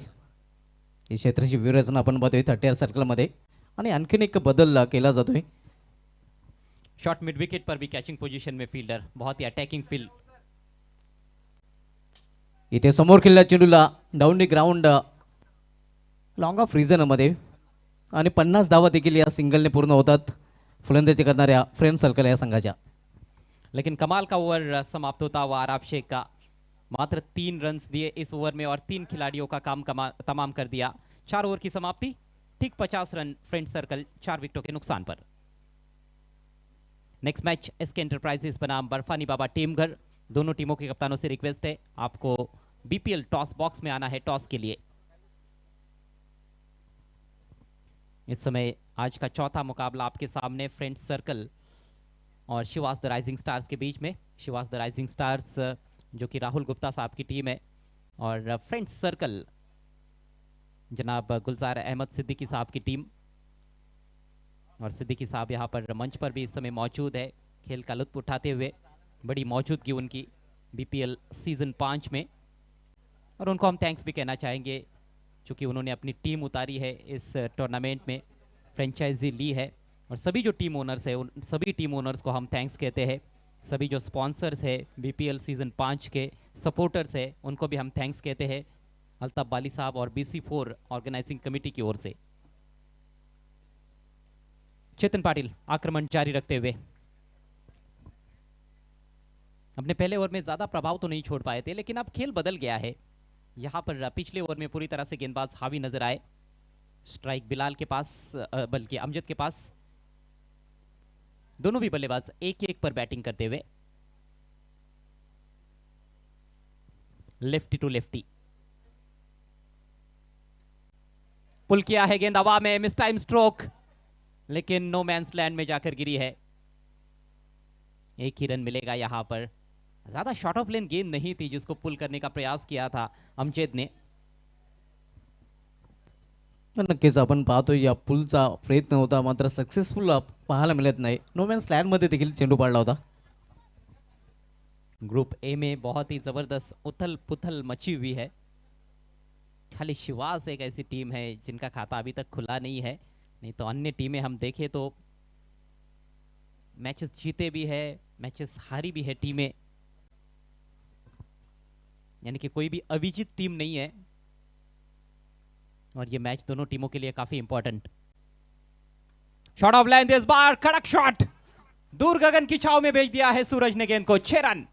ही क्षेत्राची व्यूहरचना आपण पाहतोय 30 सर्कलमध्ये आणि आणखीन एक बदल केला जातोय. शॉट मिड विकेट पर भी कैचिंग पोजीशन में फील्डर, बहुत ही अटैकिंग फील्ड. इथे समोर खेळल्या चेंडूला down the ground long off मध्ये आणि 50 धावा देखील या सिंगलने पूर्ण होतात फलंदाजी करणाऱ्या फ्रेंड सर्कल या संघाच्या. लेकिन कमाल का ओवर समाप्त होता हुआ आराब शेख का. मात्र 3 रन्स दिए इस ओवर में और 3 खिलाड़ियों का काम तमाम कर दिया. 4 ओवर की समाप्ति, ठीक 50 रन फ्रेंड सर्कल 4 विकेटों के नुकसान पर। नेक्स्ट मैच एसके एंटरप्राइजेस बनाम बर्फानी बाबा टीमघर। दोनों टीमों के कप्तानों से रिक्वेस्ट है, आपको बीपीएल टॉस बॉक्स में आना है टॉस के लिए। इस समय आज का चौथा मुकाबला आपके सामने फ्रेंड सर्कल और शिवास द राइजिंग स्टार्स के बीच में। शिवास द राइजिंग स्टार्स जो कि राहुल गुप्ता साहब की टीम है, और फ्रेंड सर्कल जनाब गुलजार अहमद सिद्दीकी साहब की टीम। और सिद्दीकी साहब यहाँ पर मंच पर भी इस समय मौजूद है, खेल का लुत्फ उठाते हुए। बड़ी मौजूदगी उनकी बीपीएल सीजन 5 में, और उनको हम थैंक्स भी कहना चाहेंगे क्योंकि उन्होंने अपनी टीम उतारी है इस टूर्नामेंट में, फ्रेंचाइजी ली है। और सभी जो टीम ओनर्स है, उन सभी टीम ओनर्स को हम थैंक्स कहते हैं। सभी जो स्पॉन्सर्स है बीपीएल सीजन 5 के सपोर्टर्स है, उनको भी हम थैंक्स कहते हैं अल्ताफ बाली साहब और BC4 ऑर्गेनाइजिंग कमेटी की ओर से। चेतन पाटिल आक्रमण जारी रखते हुए अपने पहले ओवर में ज्यादा प्रभाव तो नहीं छोड़ पाए थे, लेकिन अब खेल बदल गया है। यहां पर पिछले ओवर में पूरी तरह से गेंदबाज हावी नजर आए। स्ट्राइक बिलाल के पास, बल्कि अमजद के पास। दोनों भी बल्लेबाज 1-1 पर बैटिंग करते हुए। लेफ्टी टू लेफ्टी पुल किया है गेंद हवा में, मिस टाइम स्ट्रोक, लेकिन नो मैंस लैंड में जाकर गिरी है। एक ही रन मिलेगा यहां पर। ज्यादा शॉर्ट ऑफ लेन गेंद नहीं थी जिसको पुल करने का प्रयास किया था अमजद ने। नक्कीच आपण पाहतो या पुलचा प्रयत्न होता, मात्र सक्सेसफुल पाहायला मिळत नाही। नो मॅन स्लॅन्ड मध्ये देखील चेंडू पाडला होता। ग्रुप ए में बहुत ही जबरदस्त उथल पुथल मची हुई है। खाली शिवास एक ऐसी टीम है जिनका खाता अभी तक खुला नहीं है, नहीं तो अन्य टीमें हम देखें तो मैचेस जीते भी है, मैचेस हारी भी है टीमें, यानी कि कोई भी अविजित टीम नहीं है। और ये मैच दोनों टीमों के लिए काफी इंपॉर्टेंट। शॉट ऑफ लाइन इस बार, कड़क शॉट, दूर गगन की छाव में भेज दिया है सूरज ने गेंद को। 6 रन।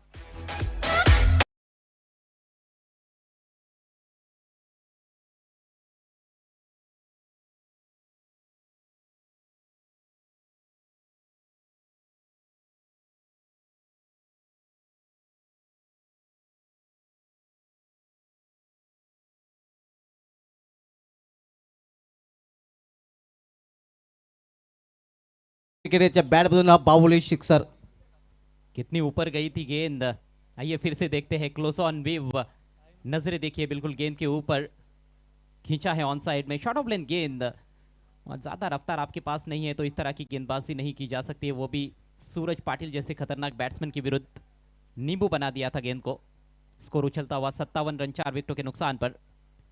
क्रिकेटच्या बॅट मधून हा बाहुली सिक्सर। कितनी ऊपर गई थी गेंद। आइए फिर से देखते हैं क्लोज ऑन व्यू। नजरें देखिए बिल्कुल गेंद के ऊपर, खींचा है ऑन साइड में। शॉट ऑफ लेन गेंद, और ज्यादा रफ्तार आपके पास नहीं है तो इस तरह की गेंदबाजी नहीं की जा सकती है, वो भी सूरज पाटिल जैसे खतरनाक बैट्समैन के विरुद्ध। नींबू बना दिया था गेंद को। स्कोर उछलता हुआ 57 रन 4 विकेटों के नुकसान पर।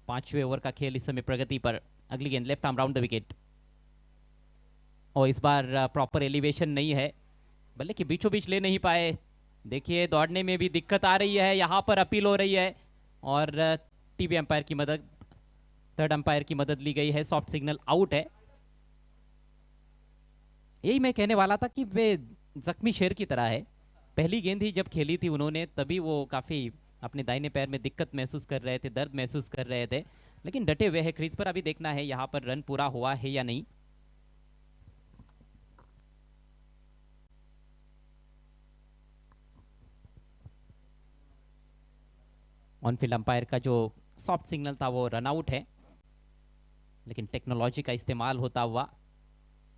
5वें ओवर का खेल इस समय प्रगति पर। अगली गेंद left arm round the wicket, और इस बार प्रॉपर एलिवेशन नहीं है, बल्ले कि बीचों बीच ले नहीं पाए। देखिए दौड़ने में भी दिक्कत आ रही है, यहां पर अपील हो रही है और टीवी अंपायर की मदद, थर्ड अंपायर की मदद ली गई है। सॉफ्ट सिग्नल आउट है। यही मैं कहने वाला था कि वे जख्मी शेर की तरह है। पहली गेंद ही जब खेली थी उन्होंने, तभी वो काफी अपने दाहिने पैर में दिक्कत महसूस कर रहे थे, दर्द महसूस कर रहे थे, लेकिन डटे हुए है क्रीज पर। अभी देखना है यहां पर रन पूरा हुआ है या नहीं। ऑन फील्ड अंपायर का जो सॉफ्ट सिग्नल था वो रन आउट है, लेकिन टेक्नोलॉजी का इस्तेमाल होता हुआ,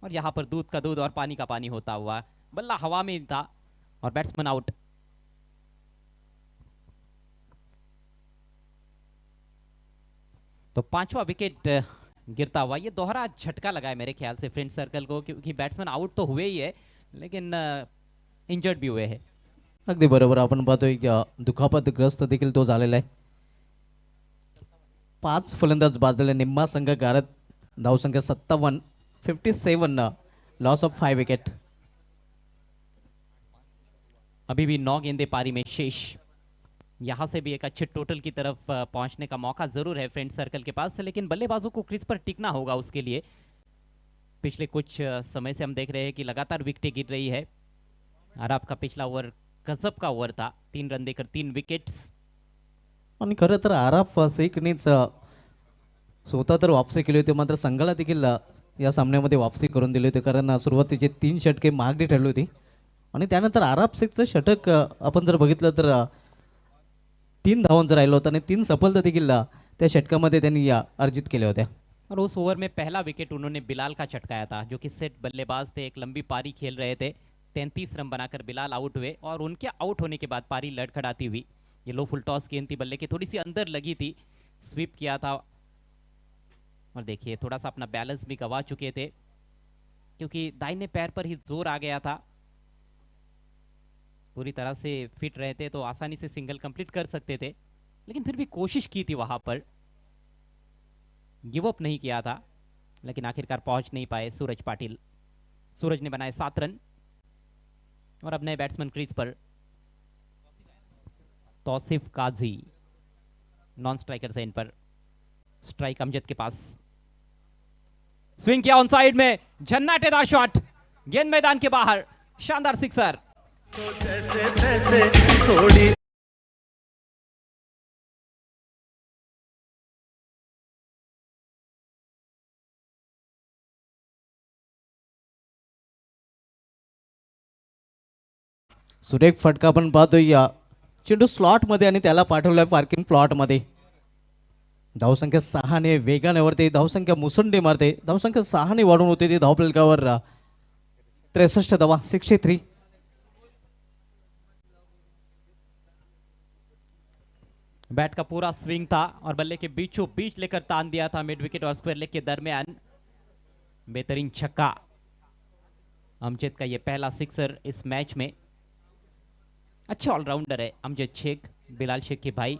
और यहां पर दूध का दूध और पानी का पानी होता हुआ, बल्ला हवा में था और बैट्समैन आउट। तो 5वां विकेट गिरता हुआ। ये दोहरा झटका लगा है मेरे ख्याल से फ्रेंड सर्कल को, क्योंकि बैट्समैन आउट तो हुए ही है लेकिन इंजर्ड भी हुए हैं। अगदी बरोबर आपण पाहतोय दुखापतग्रस्त देखील तो झालेला आहे। 5 फलंदाज बाजूला, निम्मा संघ गारत, धावसंख्या 57, 57 लॉस ऑफ 5 विकेट। अभी भी 9 गेंदे पारी में शेष। यहां से भी एक अच्छे टोटल की तरफ पहुंचने का मौका जरूर है फ्रेंड सर्कल के पास, लेकिन बल्लेबाजों को क्रीज पर टिकना होगा उसके लिए। पिछले कुछ समय से हम देख रहे हैं कि लगातार विकेटें गिर रही है। आराब का पिछला ओवर गजब का ओवर था, 3 रन देकर 3 विकेट्स। आणि खरं तर आराफ शेखनेच स्वतः तर वापसी केली होती, मात्र संघाला देखील या सामन्यामध्ये वापसी करून दिली होती, कारण सुरुवातीचे 3 षटके महागडी ठरली होती आणि त्यानंतर आराब शेखचं षटक आपण जर बघितलं तर 3 धावांचं राहिलं होतं आणि 3 सफलता देखील त्या षटकामध्ये त्यांनी अर्जित केल्या होत्या. और उस ओवर में पहला विकेट उन्होंने बिलाल का चटकाया था, जो कि सेट बल्लेबाज थे, एक लंबी पारी खेल रहे थे. 33 रन बनाकर बिलाल आउट हुए और उनके आउट होने के बाद पारी लड़खड़ाती हुई. ये लो फुल टॉस गेंद थी, बल्ले की थोड़ी सी अंदर लगी थी, स्वीप किया था और देखिए थोड़ा सा अपना बैलेंस भी गवा चुके थे क्योंकि दाहिने पैर पर ही जोर आ गया था. पूरी तरह से फिट रहे थे तो आसानी से सिंगल कंप्लीट कर सकते थे, लेकिन फिर भी कोशिश की थी, वहां पर गिव अप नहीं किया था, लेकिन आखिरकार पहुंच नहीं पाए सूरज पाटिल. सूरज ने बनाए 7 रन और अब नए बैट्समैन क्रीज पर. तौसीफ काजी नॉन स्ट्राइकर से इन पर. स्ट्राइक अमजद के पास, स्विंग किया ऑन साइड में, झन्नाटेदार शॉट, गेंद मैदान के बाहर, शानदार सिक्सर. सुरेख फटका आपण पाहतोय, चेंडू स्लॉटमध्ये आणि त्याला पाठवलाय पार्किंग प्लॉटमध्ये. धावसंख्या 6 ने वेगाने वरते, धावसंख्या मुसंडी मारते, धावसंख्या 6 ने वाढून होते ती धावफलकावर 63 धावा, 63. बैट का पूरा स्विंग था और बल्ले के बीचों बीच लेकर तान दिया था मिड विकेट और स्क्वायर लेग के दरमियान. बेहतरीन छक्का अमजद का, ये पहला सिक्सर इस मैच में. अच्छा ऑलराउंडर है अमजद शेख, बिलाल शेख के भाई.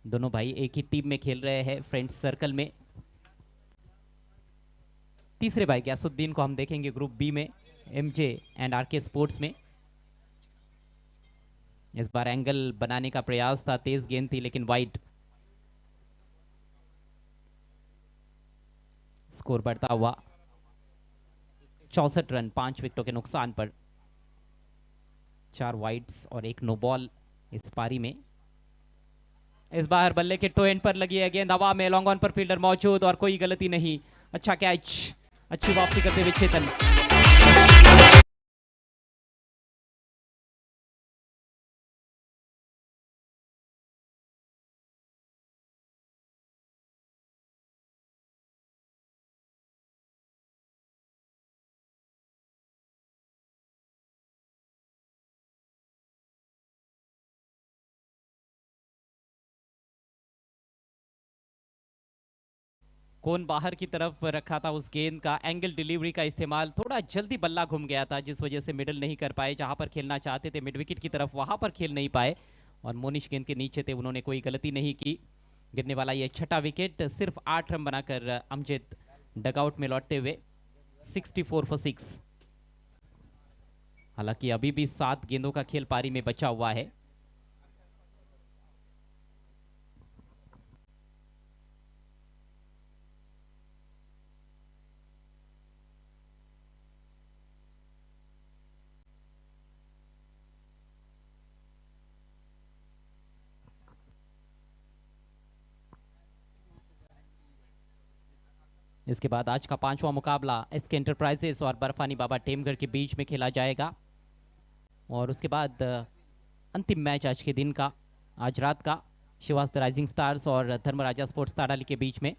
दोनों भाई एक ही टीम में खेल रहे हैं, फ्रेंड्स सर्कल में. तीसरे भाई गयासुद्दीन को हम देखेंगे ग्रुप बी में, एमजे एंड आरके स्पोर्ट्स में. इस बार एंगल बनाने का प्रयास था, तेज गेंद थी लेकिन वाइड. स्कोर बढ़ता हुआ 64 रन 5 विकेटों के नुकसान पर. 4 वाइड्स और 1 नो बॉल इस पारी में. इस बार बल्ले के टो एंड पर लगी है गेंद, हवा में, लॉन्ग ऑन पर फील्डर मौजूद और कोई गलती नहीं. अच्छा कैच, अच्छी वापसी करते हुए चेतन. कौन बाहर की तरफ रखा था उस गेंद का, एंगल डिलीवरी का इस्तेमाल, थोड़ा जल्दी बल्ला घूम गया था जिस वजह से मिडल नहीं कर पाए. जहां पर खेलना चाहते थे मिड विकेट की तरफ, वहां पर खेल नहीं पाए और मोनिश गेंद के नीचे थे, उन्होंने कोई गलती नहीं की. गिरने वाला ये छठा विकेट, सिर्फ 8 रन बनाकर अमजद डगआउट में लौटते हुए 64 फॉर 6. हालांकि अभी भी 7 गेंदों का खेल पारी में बचा हुआ है. इसके बाद आज का 5वां मुकाबला एसके एंटरप्राइजेस और बर्फानी बाबा टेमगढ़ के बीच में खेला जाएगा और उसके बाद अंतिम मैच आज के दिन का, आज रात का, शिवास द राइजिंग स्टार्स और धर्मराजा स्पोर्ट्स ताड़ाली के बीच में.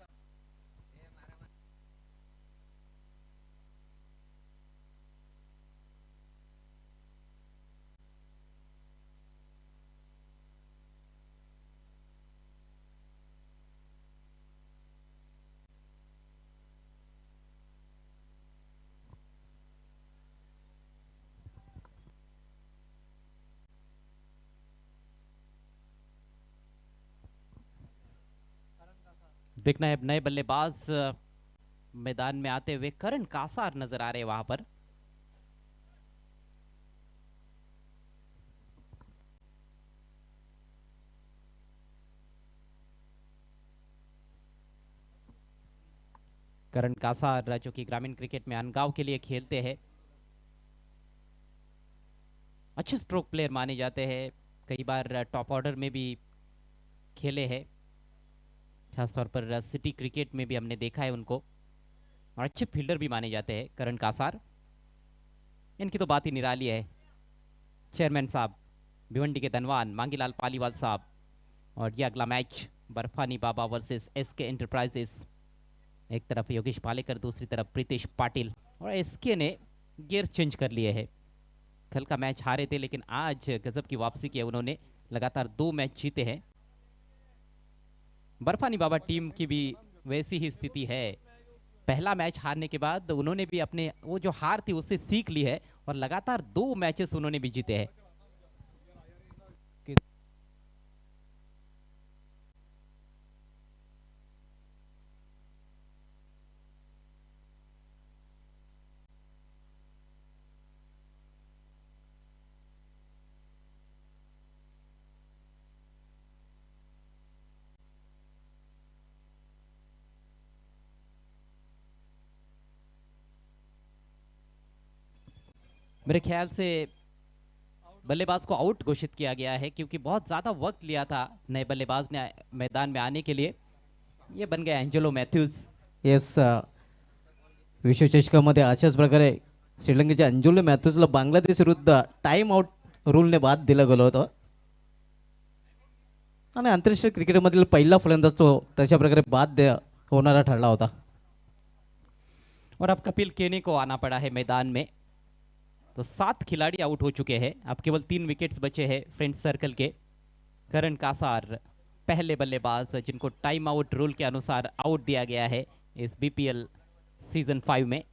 देखना है नए बल्लेबाज मैदान में आते हुए. करण कासार नजर आ रहे हैं वहां पर. करण कासार जो कि ग्रामीण क्रिकेट में अनगांव के लिए खेलते हैं, अच्छे स्ट्रोक प्लेयर माने जाते हैं, कई बार टॉप ऑर्डर में भी खेले हैं. खासतौर पर सिटी क्रिकेट में भी हमने देखा है उनको, और अच्छे फील्डर भी माने जाते हैं करण कासार। इनकी तो बात ही निराली है। चेयरमैन साहब, भिवंडी के धनवान मांगीलाल पालीवाल साहब, और ये अगला मैच बर्फानी बाबा वर्सेस एसके एंटरप्राइजेस। एक तरफ योगेश पालेकर, दूसरी तरफ प्रीतेश पाटिल, और एसके ने गियर चेंज कर लिए है। कल का मैच हारे थे, लेकिन आज गजब की वापसी की है उन्होंने, लगातार 2 मैच जीते हैं। बर्फानी बाबा टीम की भी वैसी ही स्थिति है। पहला मैच हारने के बाद उन्होंने भी अपने वो जो हार थी उससे सीख ली है, और लगातार 2 मैचेस उन्होंने भी जीते हैं। मेरे ख्याल से बल्लेबाज को आउट घोषित किया गया है, क्योंकि बहुत ज्यादा वक्त लिया था नए बल्लेबाज ने मैदान में आने के लिए। ये बन गया एंजेलो मैथ्यूज। येस, विश्वचषकामध्ये अशाच प्रकारे श्रीलंकेच्या अंजुले मॅथ्यूजला बांगलादेश विरुद्ध टाइम आउट रूलने बाद दिलं गेलं होतं, आणि आंतरराष्ट्रीय क्रिकेटमधील पहिला फलंदाज तो तशा प्रकारे बाद होणारा ठरला होता. और अब कपिल केने को आना पड़ा है मैदान में। तो 7 खिलाड़ी आउट हो चुके हैं, अब केवल 3 विकेट्स बचे हैं फ्रेंड्स सर्कल के। करण कासार पहले बल्लेबाज जिनको टाइम आउट रूल के अनुसार आउट दिया गया है इस बीपीएल सीजन 5 में।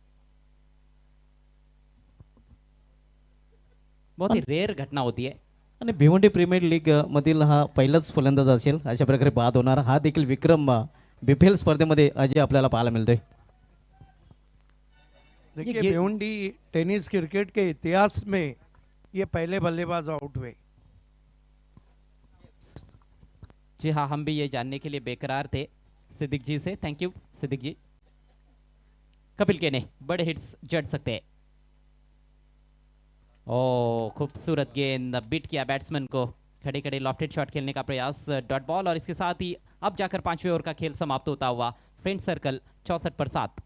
बहुत ही रेयर घटना होती है। आणि भिवंडी प्रीमियर लीग मधील हा पहिलाच फलंदाज असेल अशा प्रकारे बाद होणार. हा देखील विक्रम बीपीएल स्पर्धेमध्ये अजय आपल्याला पाहायला मिळतोय. देखिए भिवंडी टेनिस क्रिकेट के इतिहास में ये पहले बल्लेबाज आउट हुए. जी हाँ, हम भी ये जानने के लिए बेकरार थे सिद्दीक जी से। थैंक यू सिद्दीक जी। कपिल केने बड़े हिट्स जड़ सकते हैं। ओ खूबसूरत गेंद, बीट किया बैट्समैन को। खड़े खड़े लॉफ्टेड शॉट खेलने का प्रयास, डॉट बॉल, और इसके साथ ही अब जाकर 5वें ओवर का खेल समाप्त होता हुआ फ्रेंड सर्कल 64 पर 7।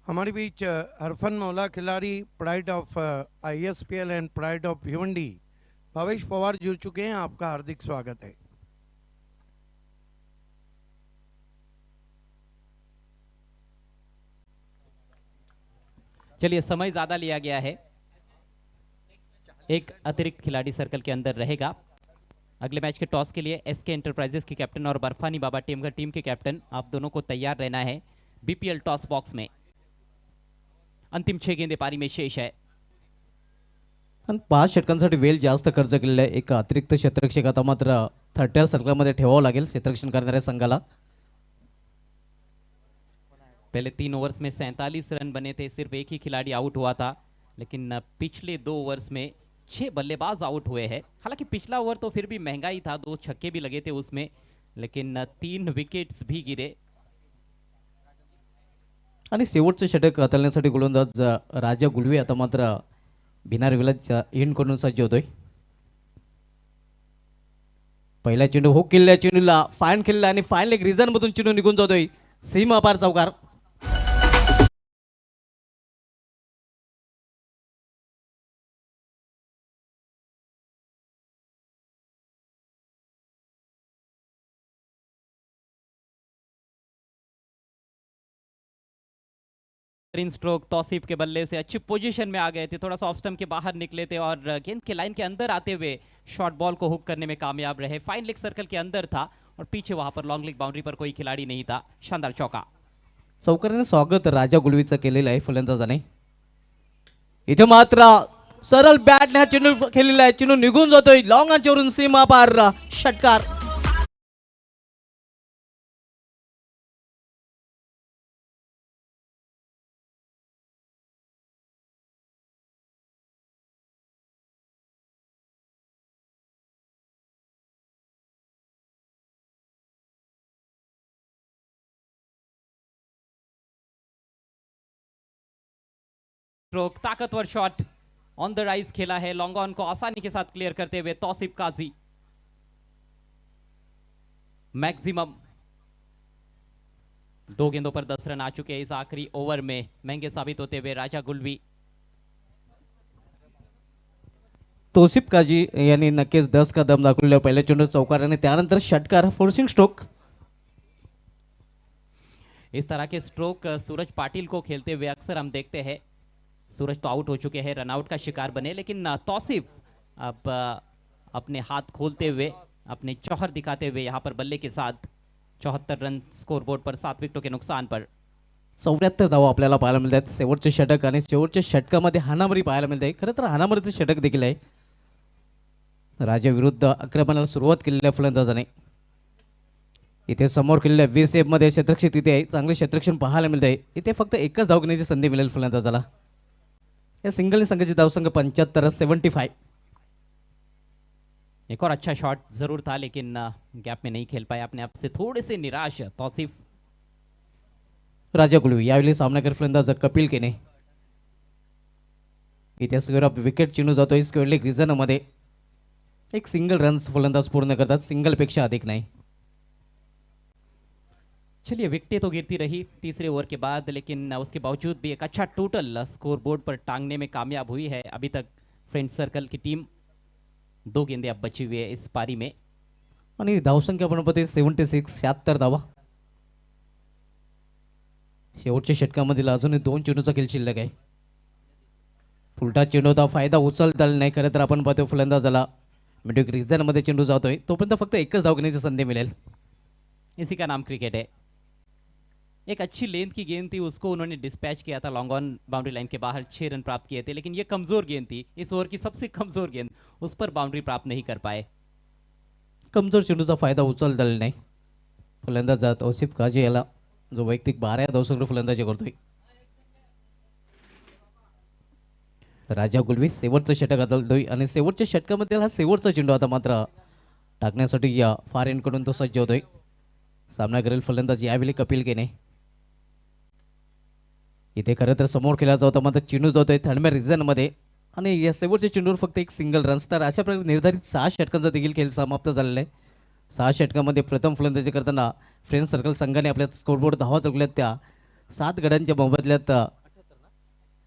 हमारे बीच हरफन मौला खिलाड़ी, pride of ISPL and pride of Bhiwandi, Bhavesh Pawar जुड़ चुके हैं. आपका हार्दिक स्वागत है. चलिए, समय ज्यादा लिया गया है, एक अतिरिक्त खिलाड़ी सर्कल के अंदर रहेगा। अगले मैच के टॉस के लिए एसके एंटरप्राइजेस के कैप्टन और बर्फानी बाबा टीम के कैप्टन, आप दोनों को तैयार रहना है बीपीएल टॉस बॉक्स में। अंतिम 6 गेंदे पारी में शेष है। आणि 5 षटकांसाठी वेळ जास्त खर्च केलेला आहे. एक अतिरिक्त क्षेत्ररक्षक आता मात्र 30 सर्कलमध्ये ठेवावं लागेल क्षेत्ररक्षण करणाऱ्या संघाला. पहले 3 ओवर्स में 47 रन बने थे, सिर्फ एक ही खिलाड़ी आउट हुआ था, लेकिन पिछले 2 ओवर्स में 6 बल्लेबाज आउट हुए हैं। हालांकि पिछला ओवर तो फिर भी महंगा ही था, 2 छक्के भी लगे थे उसमें, लेकिन 3 विकेट्स भी गिरे। आणि शेवटचं षटक हाताळण्यासाठी गोलंदाज राजा गुलवे आता मात्र बिनार विलाच्या एंड करून सज्ज होतोय. पहिला चेंडू हुक केलेल्या चेंडूला फाईन खेळला आणि फाईन लेग रिझन मधून चेंडू निघून जातोय सीमा पार चौकार. स्ट्रोक तौसीफ के बल्ले से अच्छी पोजीशन में आ गए थे, थोड़ा सा ऑफ स्टंप के बाहर निकले थे और गेंद के लाइन के अंदर आते हुए शॉर्ट बॉल को हुक करने में कामयाब रहे। फाइन लेग सर्कल के अंदर था और पीछे वहां पर लॉन्ग लेग बाउंड्री पर कोई खिलाड़ी नहीं था। शानदार चौका। चौकाराने स्वागत राजा गुलवीचं केलेलं आहे फलंदाजाने. इथे मात्र सरळ बॅटने हा चेंडू खेळलेला आहे, चेंडू निघून जातोय लॉंग अंचवरून सीमा पार षटकार. स्ट्रोक, ताकतवर शॉट ऑन द राइज खेला है, लॉन्ग ऑन को आसानी के साथ क्लियर करते हुए तौसीफ काजी। मैक्सिमम 2 गेंदों पर 10 रन आ चुके हैं इस आखिरी ओवर में। महंगे साबित होते हुए राजा गुलवी। तौसिफ काजी यांनी नक्कीच 10 का दम दाखवलेला पहिल्या चेंडूत चौकार आणि त्यानंतर षटकार फोर्सिंग स्ट्रोक। इस तरह के स्ट्रोक सूरज पाटिल को खेलते हुए अक्सर हम देखते हैं। सूरज तो आउट हो चुके हैं, रनआउट का शिकार बने, लेकिन तौसिफ अब अपने हाथ खोलते हुए अपने चौहर दिखाते हुए यहां पर बल्ले के साथ 74 रन स्कोरबोर्ड पर 7 विकेटों के नुकसान पर। 74 धावा आपल्याला पाहायला मिळतात शेवटचे षटक आणि शेवटच्या षटकामध्ये हाणामारी पाहायला मिळते। खरं तर हाणामारीचं षटक देखील आहे। राजा विरुद्ध आक्रमणाला सुरुवात केलेल्या फलंदाजाने इथे समोर केलेल्या 20 मध्ये क्षेत्ररक्षण इथे आहे, चांगले क्षेत्ररक्षण पाहायला मिळते। इथे फक्त एकच धाव घेण्याची संधी मिळेल फलंदाजाला। या सिंगल संघाची धावसंख्या 75-75। एक और अच्छा शॉट जरूर था, लेकिन गैप में नहीं खेल पाए, अपने आप से थोड़े से निराश तौसिफ। राजा गुलवी यावेळी सामनाकर फलंदाज कपिल केने इथे स्क्वेअर ऑफ विकेट चेंडू जातोय स्क्वेअर लेग रिजन मध्ये। एक सिंगल रन्स फलंदाज पूर्ण करतात, सिंगल पेक्षा अधिक नाही। चलिए, विकेटें तो गिरती रही तीसरे ओवर के बाद, लेकिन उसके बावजूद भी एक अच्छा टोटल स्कोरबोर्ड पर टांगने में कामयाब हुई है अभी तक फ्रेंड सर्कल की टीम। 2 गेंदें अब बची हुई है इस पारी में आणि धावसंख्या आपण पाहतोय 76 76 धावा। शेवटच्या षटकामधील अजूनही 2 चेंडूचा खेळ शिल्लक आहे। फुलटा चेंडूचा फायदा उचलता आला नाही। खरं तर आपण पाहतोय फलंदाजाला मिड रिजन मध्ये चेंडू जातोय, तोपर्यंत फक्त एकच धाव घेण्याची संधी मिळेल। इसी का नाम क्रिकेट है। एक अच्छी लेंथ की गेंद थी, उसको उन्होंने डिस्पैच किया था लॉन्ग ऑन बाउंड्री लाइन के बाहर, 6 रन प्राप्त किए थे, लेकिन ये कमजोर गेंद थी, इस ओवर की सबसे कमजोर गेंद, उस पर बाउंड्री प्राप्त नहीं कर पाए। कमजोर चेंडूचा फायदा उचलता आला नाही। फलंदाज तौसिफ काजी याला जो वैयक्तिक 12 धावसंग्रह फलंदाजी करतोय। राजा गुलवी शेवटचं षटक हाताळतोय आणि शेवटच्या षटकामध्ये हा शेवटचा चेंडू आता मात्र टाकण्यासाठी या फार एंडकडून तो सज्ज होतोय। सामना करेल फलंदाज यावेळी कपिल केने। इथे खरं तर समोर खेळला जातो मात्र चेंडू जातोय थर्डमॅन रिजन मध्ये आणि या शेवटच्या चेंडूवर फक्त एक सिंगल रन्स। तर अशा प्रकारे निर्धारित 6 षटकांचा देखील खेळ समाप्त झालेला आहे। 6 षटकामध्ये प्रथम फलंदाजी करताना फ्रेंड सर्कल संघाने आपल्या स्कोरबोर्ड धावा चुकल्यात त्या 7 गड्यांच्या मोबदल्यात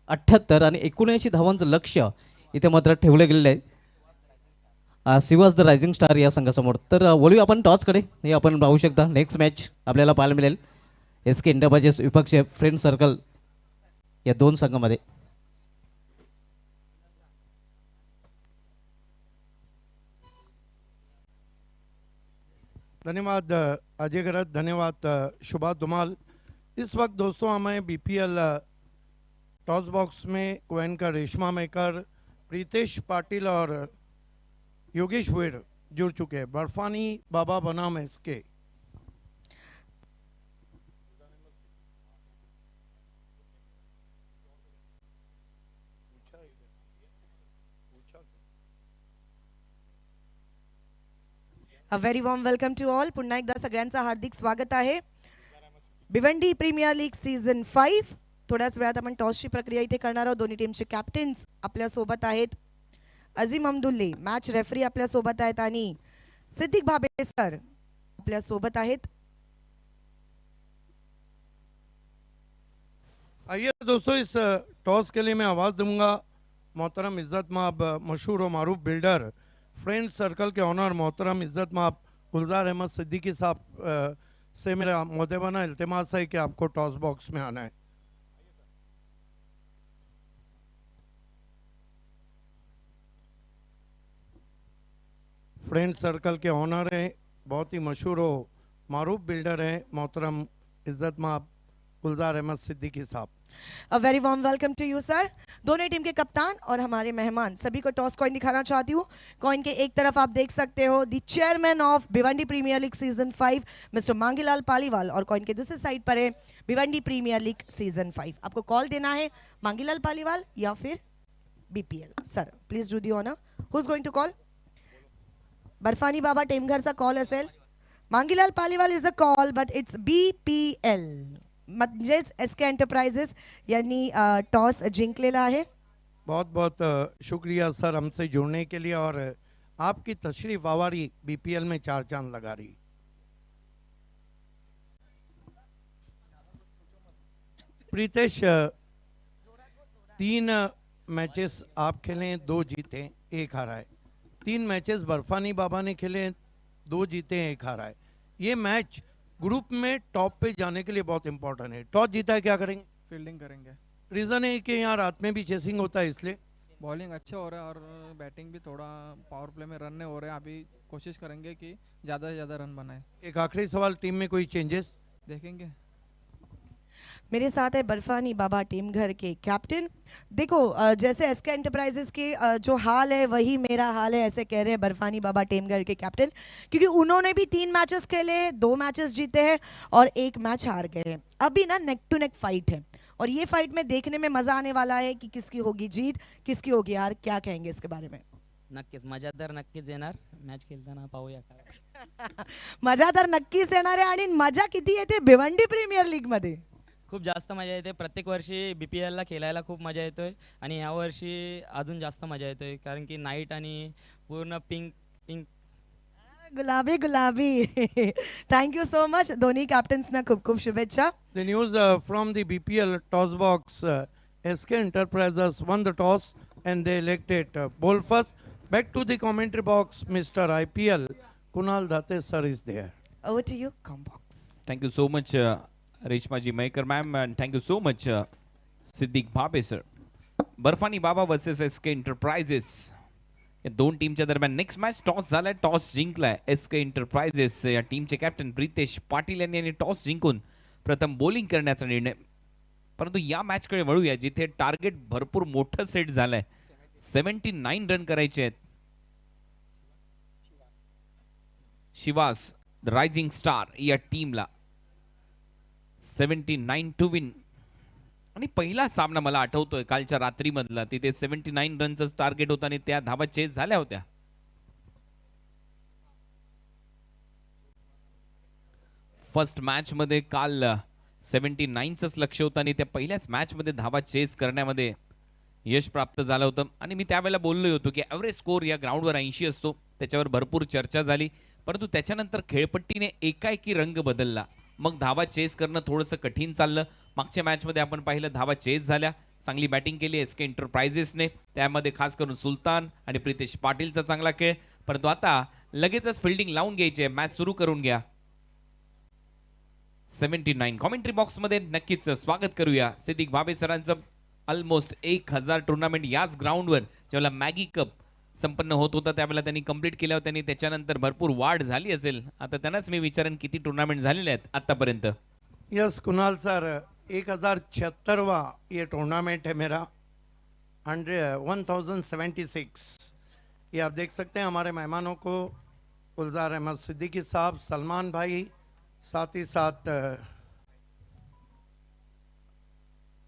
78 आणि 79 धावांचं लक्ष्य इथे मात्र ठेवलं गेलेलं आहे सिवास द रायझिंग स्टार या संघासमोर। तर वळूया आपण टॉसकडे। हे आपण पाहू शकता नेक्स्ट मॅच आपल्याला पाहायला मिळेल SK इंडियाबाजेस विपक्ष फ्रेंड सर्कल या 2 संघामध्ये। धन्यवाद अजय गरत, धन्यवाद शुभा धुमाल। इस वक्त दोस्तों हमें BPL टॉस बॉक्स में कोएनकर रेशमा मेकर, प्रीतेश पाटिल और योगेश वेर जुड़ चुके हैं। बर्फानी बाबा बनाम SK। A very warm welcome to all. पुन्हा एकदा सगळ्यांचं हार्दिक स्वागत आहे भिवंडी प्रीमियर लीग सीझन 5। थोड्याच वेळात आपण टॉसची प्रक्रिया इथे करणार आहोत। दोन्ही टीमचे कॅप्टन्स आपल्या सोबत आहेत, अजीम हमदुल्ले मॅच रेफरी आपल्या सोबत आहेत आणि सिद्दीक भाबे सर आपल्या सोबत आहेत। आइए दोस्तों, इस टॉस के लिए मैं आवाज़ दूंगा मोहतरम इज़्ज़त माब मशहूर और मारूफ बिल्डर फ्रेंड सर्कल के ऑनर मोहतरम इज़्ज़त माब गुलजार अहमद सिद्दीकी साहब से मेरा मोहतबाना इल्तिमास है कि आपको टॉस बॉक्स में आना है। फ्रेंड सर्कल के ऑनर हैं, बहुत ही मशहूर और मारूफ बिल्डर हैं मोहतरम इज़्ज़त माब गुलजार Ahmed Siddiqui Sahab. A very warm welcome to you sir. दोनों टीम के कप्तान और हमारे मेहमान सभी को टॉस कॉइन दिखाना चाहती हूँ। कॉइन के एक तरफ आप देख सकते हो the chairman of Bhiwandi premier league season 5 mister Mangilal Paliwal, और कॉइन के दूसरी साइड पर है भिवंडी प्रीमियर लीग सीजन 5। आपको कॉल देना है मांगीलाल पालीवाल या फिर BPL। Sir please do the honour, who is going to call? Barfani Baba टेमघरचा कॉल असेल। Mangilal Paliwal is the call but it's BPL म्हणजेच SK एंटरप्राइजेस यांनी टॉस जिंकलेला आहे। बहुत बहुत शुक्रिया सर हमसे जुड़ने के लिए और आपकी तशरीफ आवारी BPL में 4 चांद लगा रही। प्रीतेश, 3 मैचेस आप खेले, 2 जीते 1 हारा है। 3 मैचेस बर्फानी बाबा ने खेले, 2 जीते 1 हारा है। ये मैच ग्रुप में टॉप पे जाने के लिए बहुत इंपॉर्टेंट है। टॉस जीता है, क्या करेंगे? फील्डिंग करेंगे। रीज़न है कि यहाँ रात में भी चेसिंग होता है, इसलिए बॉलिंग अच्छा हो रहा है और बैटिंग भी थोड़ा पावर प्ले में रन नहीं हो रहे हैं। अभी कोशिश करेंगे कि ज़्यादा से ज़्यादा रन बनाए। एक आखिरी सवाल, टीम में कोई चेंजेस? देखेंगे। मेरे साथ है बर्फानी बाबा टीम घर के कैप्टन। देखो जैसे एसके एंटरप्राइजेस के जो हाल है वही मेरा हाल है, ऐसे कह रहे हैं बर्फानी बाबा टीम घर के कैप्टन, क्योंकि उन्होंने भी 3 मैचेस खेले, 2 मैचेस जीते हैं और 1 मैच हार गए हैं। अभी ना नेक टू नेक फाइट है और ये फाइट में देखने में मजा आने वाला है कि किसकी होगी जीत, किसकी होगी हार। क्या कहेंगे इसके बारे में? नक्कीच मजा नक्कीच येणार मॅच खेळताना पाहूया काय. मजा तर नक्कीच येणार आहे आणि मजा किती येते भिवंडी प्रीमियर लीग मध्ये. खूप जास्त मजा येते. प्रत्येक वर्षी BPL ला खेळायला खूप मजा येतोय आणि या वर्षी अजून जास्त मजा येतोय कारण की नाईट आणि पूर्ण पिंक पिंक. गुलाबी गुलाबी. थँक्यू सो मच दोन्ही कॅप्टन्सना खूप खूप शुभेच्छा. The news from the BPL toss box, SK Enterprises won the toss and they elected bowl first. Back to the commentary box, Mr. IPL, Kunal Dhate sir is there. Over to you, Combox. Thank you so much, Reshmaji Maikar ma'am, and thank you so much, Siddiq Bhabe sir. Barfani Baba versus SK enterprises या 2 टीमच्या दरम्यान नेक्स्ट मॅच टॉस झालाय, टॉस जिंकलाय SK एंटरप्राइजेस या टीमचे कॅप्टन प्रीतेश पाटील यांनी टॉस जिंकून प्रथम बॉलिंग करण्याचा निर्णय. परंतु या मॅचकडे वळूया जिथे टार्गेट भरपूर मोठं सेट झालंय. 79 रन करायचे आहेत. शिवास द रायझिंग स्टार या टीमला 79 टू विन. आणि पहिला सामना मला आठवतोय कालच्या रात्री मधला, तिथे 79 रनचं टार्गेट होतं आणि त्या धावा चेस झाल्या होत्या. फर्स्ट मॅच मध्ये काल 79च लक्ष होतं आणि त्या पहिल्याच मॅच मध्ये धावा चेस करण्यामध्ये यश प्राप्त झालं होतं. आणि मी त्यावेळेला बोललो होतो की ॲव्हरेज स्कोर या ग्राउंडवर 80 असतो, त्याच्यावर भरपूर चर्चा झाली. परंतु त्याच्यानंतर खेळपट्टीने एकाएकी रंग बदलला. मग धावा चेस करणं थोडंसं कठीण चाललं. मागच्या मॅचमध्ये आपण पाहिलं धावा चेस झाल्या, चांगली बॅटिंग केली SK एंटरप्राइजेसने, त्यामध्ये खास करून सुलतान आणि प्रीतेश पाटीलचा चांगला खेळ. परंतु आता लगेचच फिल्डिंग लावून घ्यायची आहे, मॅच सुरू करून घ्या. 79 कॉमेंट्री बॉक्स मध्ये नक्कीच स्वागत करूया सिद्दीक भाबे सरांचं. ऑलमोस्ट 1000 टुर्नामेंट याच ग्राउंडवर जेव्हा मॅगी कप संपन्न होत होता त्यावेळेला त्यांनी कंप्लीट केल्या होत्या आणि त्याच्यानंतर भरपूर वाढ झाली असेल. आता त्यांनाच मी विचारेन किती टुर्नामेंट झालेले आहेत आतापर्यंत. यस कुणाल सर, 1076वां ये टूर्नामेंट है मेरा, 1076. ये आप देख सकते हैं हमारे मेहमानों को, गुलजार अहमद सिद्दीकी साहब, सलमान भाई, साथ ही साथ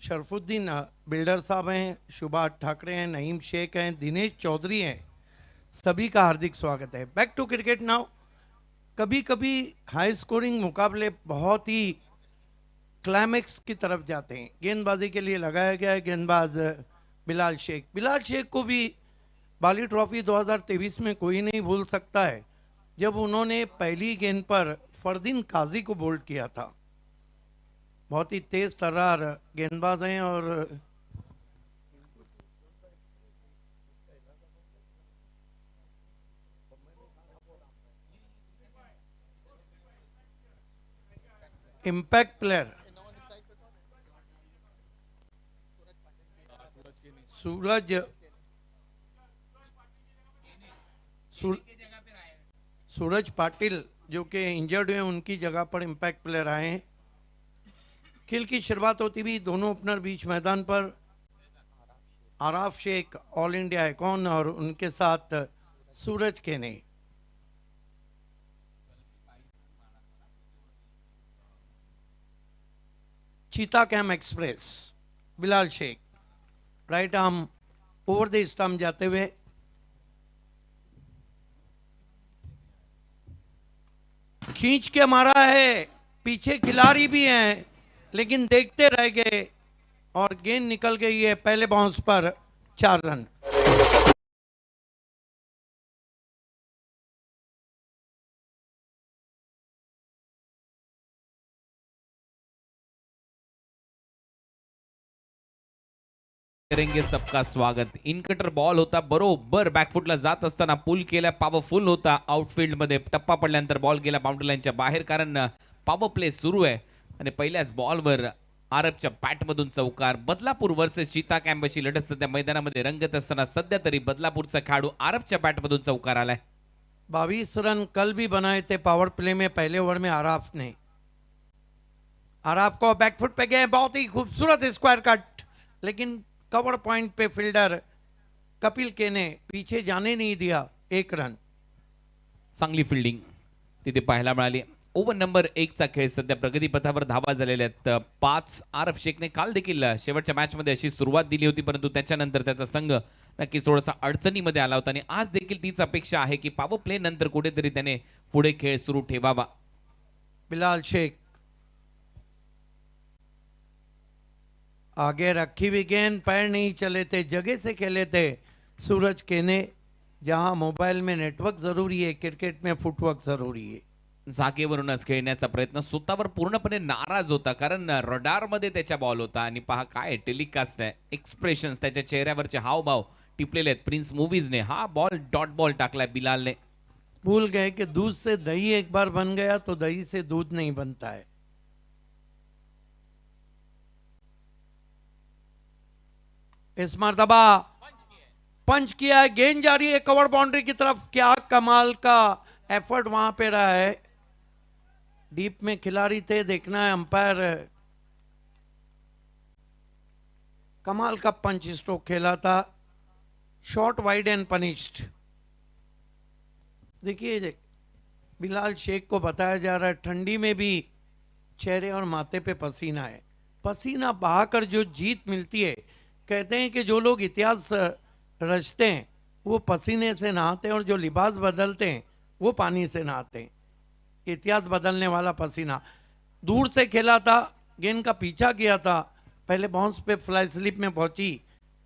शरफुद्दीन बिल्डर साहब हैं, शुभा ठाकरे हैं, नईम शेख हैं, दिनेश चौधरी हैं. सभी का हार्दिक स्वागत है. Back to cricket now. कभी कभी हाई स्कोरिंग मुकाबले बहुत ही क्लाइमेक्स की तरफ जाते हैं. गेंदबाजी के लिए लगाया गया है गेंदबाज बिलाल शेख को भी बाली ट्रॉफी 2023 में कोई नहीं भूल सकता है, जब उन्होंने पहली गेंद पर फरदीन काजी को बोल्ड किया था. बहुत ही तेज तर्रार गेंदबाज हैं और इम्पैक्ट प्लेयर सूरज पाटिल जो कि इंजर्ड हुए, उनकी जगह पर इम्पैक्ट प्लेयर आए हैं. खेल की शुरुआत होती भी दोनों ओपनर बीच मैदान पर, Araf Shaikh all India icon और उनके साथ सूरज केने. चीता कैम express Bilal Shaikh right arm over the stump जाते हुए. खींच के मारा है, पीछे खिलाड़ी भी हैं लेकिन देखते रह गए और गेंद निकल गई है पहले बाउंस पर 4 रन. करेंगे सबका स्वागत. इन कटर बॉल होता, बरोबर बॅकफुटला जात असताना पुल केला, पॉवरफुल होता. आउटफील्ड मध्ये टप्पा पडल्यानंतर बॉल गेला बाउंड्री लाईनच्या बाहेर, कारण पॉवर प्ले सुरू आहे. आणि पहिल्याच बॉलवर आरबच्या बॅटमधून चौकार. बदलापूर वर्सेस चीता कॅम्पची लढत सध्या मैदानामध्ये रंगत असताना सध्या तरी बदलापूरचा खेळाडू आरबच्या बॅटमधून चौकार आलाय. 22 रन कल भी बनाए थे पावर प्ले में पहले ओवर में आराफ ने. आराफ को बैकफुट पे गए, बहुत ही खूबसूरत स्क्वायर कट, लेकिन कवर पॉइंट पे फील्डर कपिल के ने पीछे जाने नहीं दिया. 1 रन. चांगली फिल्डिंग तिथे पाहायला मिळाली. ओव्हर नंबर 1 चा खेळ सध्या प्रगतीपथावर. धावा झालेल्या आहेत 5. आरफ शेखने काल देखील शेवटच्या मॅच मध्ये अशी सुरुवात दिली होती, परंतु त्याच्यानंतर त्याचा संघ नक्कीच थोडासा अडचणीमध्ये आला होता. आणि आज देखील तीच अपेक्षा आहे की पॉवर प्ले नंतर कुठेतरी त्याने पुढे खेळ सुरू ठेवावा. बिलाल शेख आगे रखी हुई गेंद, पैर नहीं चले थे, जगह से खेले थे सूरज केने. जहां मोबाइल में नेटवर्क जरूरी है, क्रिकेट में फुटवर्क जरूरी है. जागेवरूनच खेळण्याचा प्रयत्न. स्वतःवर पूर्णपणे नाराज होता, कारण रडार मध्ये त्याच्या बॉल होता. आणि पहा काय टेलिकास्ट आहे, एक्सप्रेशन, त्याच्या चेहऱ्यावरचे हावभाव टिपलेले आहेत. प्रिन्स मूवीजने हा बॉल डॉट बॉल टाकलाय बिलालने. भूल गए कि दूध से दही एक बार बन गया तो दही से दूध नहीं बनता है. इस मर्तबा पंच किया है, गेंद जा रही है कवर बाउंड्री की तरफ. क्या कमाल का एफर्ट वहां पे रहा है. डीप में खिलाड़ी थे, देखना है अंपायर. कमाल का पंच स्ट्रोक खेला था. Shot wide and punished. देखिए बिलाल शेख को बताया जा रहा है ठंडी में भी चेहरे और माथे पे पसीना है. पसीना बहाकर जो जीत मिलती है, कहते हैं कि जो लोग इतिहास रचते हैं वो पसीने से नहाते हैं, और जो लिबास बदलते हैं वो पानी से नहाते हैं. इतिहास बदलने वाला पसीना. दूर से खेला था, गेंद का पीछा किया था, पहले बाउंस पे फ्लाई स्लिप में पहुंची,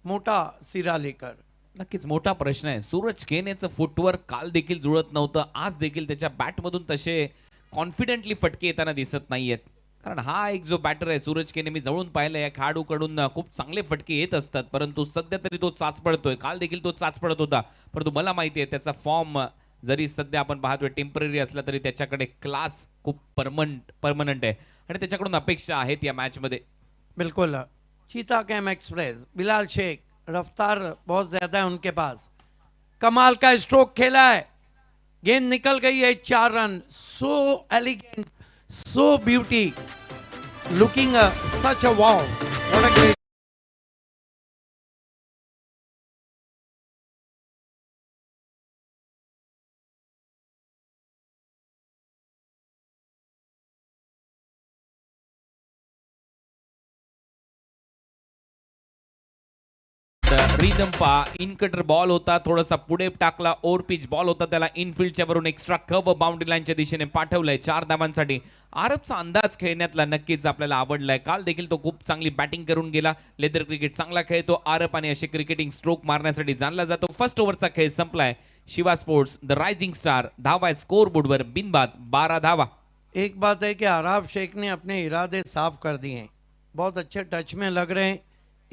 मोटा सिरा लेकर. नक्कीच मोठा प्रश्न आहे. सूरज केनेचं फुटवर्क काल देखील जुळत नव्हतं. आज देखील त्याच्या बॅटमधून तसे कॉन्फिडेंटली फटके येताना दिसत नाहीयेत. कारण हा एक जो बॅटर आहे सूरज केने, मी जवळून पाहिलं या खेळाडूकडून खूप चांगले फटके येत असतात, परंतु सध्या तरी तो चाच पडतोय. काल देखील तो चाच पडत होता, परंतु मला माहिती आहे त्याचा फॉर्म जरी सध्या आपण पाहतोय टेम्पररी असला तरी त्याच्याकडे क्लास खूप परमनंट आहे, आणि त्याच्याकडून अपेक्षा आहेत या मॅच मध्ये. बिल्कुल. चीता कैम एक्सप्रेस, बिलाल शेख, रफ्तार बहुत ज्यादा है उनके पास. कमाल का स्ट्रोक खेला है, गेंद निकल गई है. 4 run. So elegant, so beauty, looking such a wow. What a great. Rhythm पा इन कटर बॉल होता, थोडासा पुढे टाकला. ओव्हर पिच बॉल होता, त्याला इनफिल्डच्या वरून एक्स्ट्रा कव्ह बाउंड्री लाईनच्या दिशेने पाठवलंय 4 धावांसाठी. आरबचा अंदाज खेळण्यातला नक्कीच आपल्याला आवडलाय. काल देखील तो खूप चांगली बॅटिंग करून गेला. लेदर क्रिकेट चांगला खेळतो आरब, आणि असे क्रिकेटिंग स्ट्रोक मारण्यासाठी जाणला जातो. फर्स्ट ओव्हरचा खेळ संपलाय. Shiva sports the rising star. धावा आहे स्कोर बोर्डवर बिनबाद 12 धावा. एक बात है कि आराफ शेख ने अपने इरादे साफ कर दिए हैं, बहुत अच्छे टच में लग रहे हैं.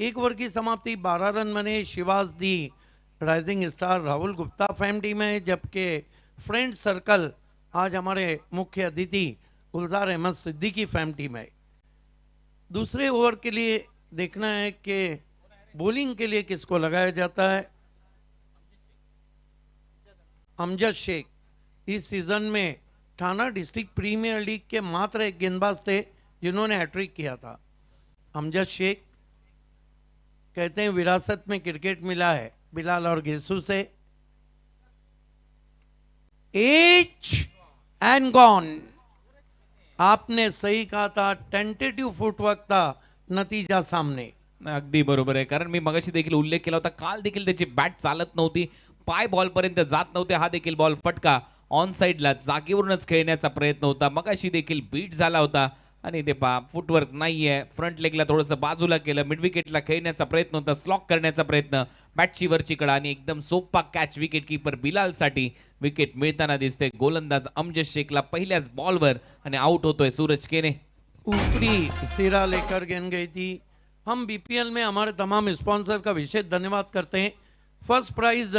1 ओवर की समाप्ति 12 रन बने. Shiva's the rising star Rahul Gupta fam team है, जबकि फ्रेंड सर्कल आज हमारे मुख्य अतिथि गुलजार अहमद सिद्दीकी फैम टीम है. दूसरे ओवर के लिए देखना है कि बॉलिंग के लिए किसको लगाया जाता है. अमजद शेख इस सीजन में ठाना डिस्ट्रिक्ट प्रीमियर लीग के मात्र एक गेंदबाज थे जिन्होंने हैट्रिक किया था. अमजद शेख कहते हैं विरासत में क्रिकेट मिला है बिलाल और गिरसू से. Edge and gone. आपने सही कहा था, टेंटेटिव फुटवर्क था, नतीजा सामने. अगदी बरोबर आहे, कारण मी मगाशी देखील उल्लेख केला होता. काल देखील त्याची बॅट चालत नव्हती, पाय बॉल पर्यंत जात नव्हते. हा देखील बॉल फटका ऑन साइडला जागेवरूनच खेळण्याचा प्रयत्न होता. मगाशी देखील बीट झाला होता, आणि ते फुटवर्क नाहीये. फ्रंट लेगला थोडंसं बाजूला केलं, मिड विकेटला खेळण्याचा प्रयत्न होता, स्लॉक करण्याचा प्रयत्न, बॅटची वरची कडा, आणि एकदम सोपा कॅच विकेट कीपर बिलालसाठी विकेट मिळताना दिसते. गोलंदाज अमजद शेखला पहिल्याच बॉलवर आणि आउट होतोय सूरज केने. ऊपरी सिरा लेकर गेंद गई थी. हम बीपीएल में हमारे तमाम स्पॉन्सर का विशेष धन्यवाद करते हैं। First prize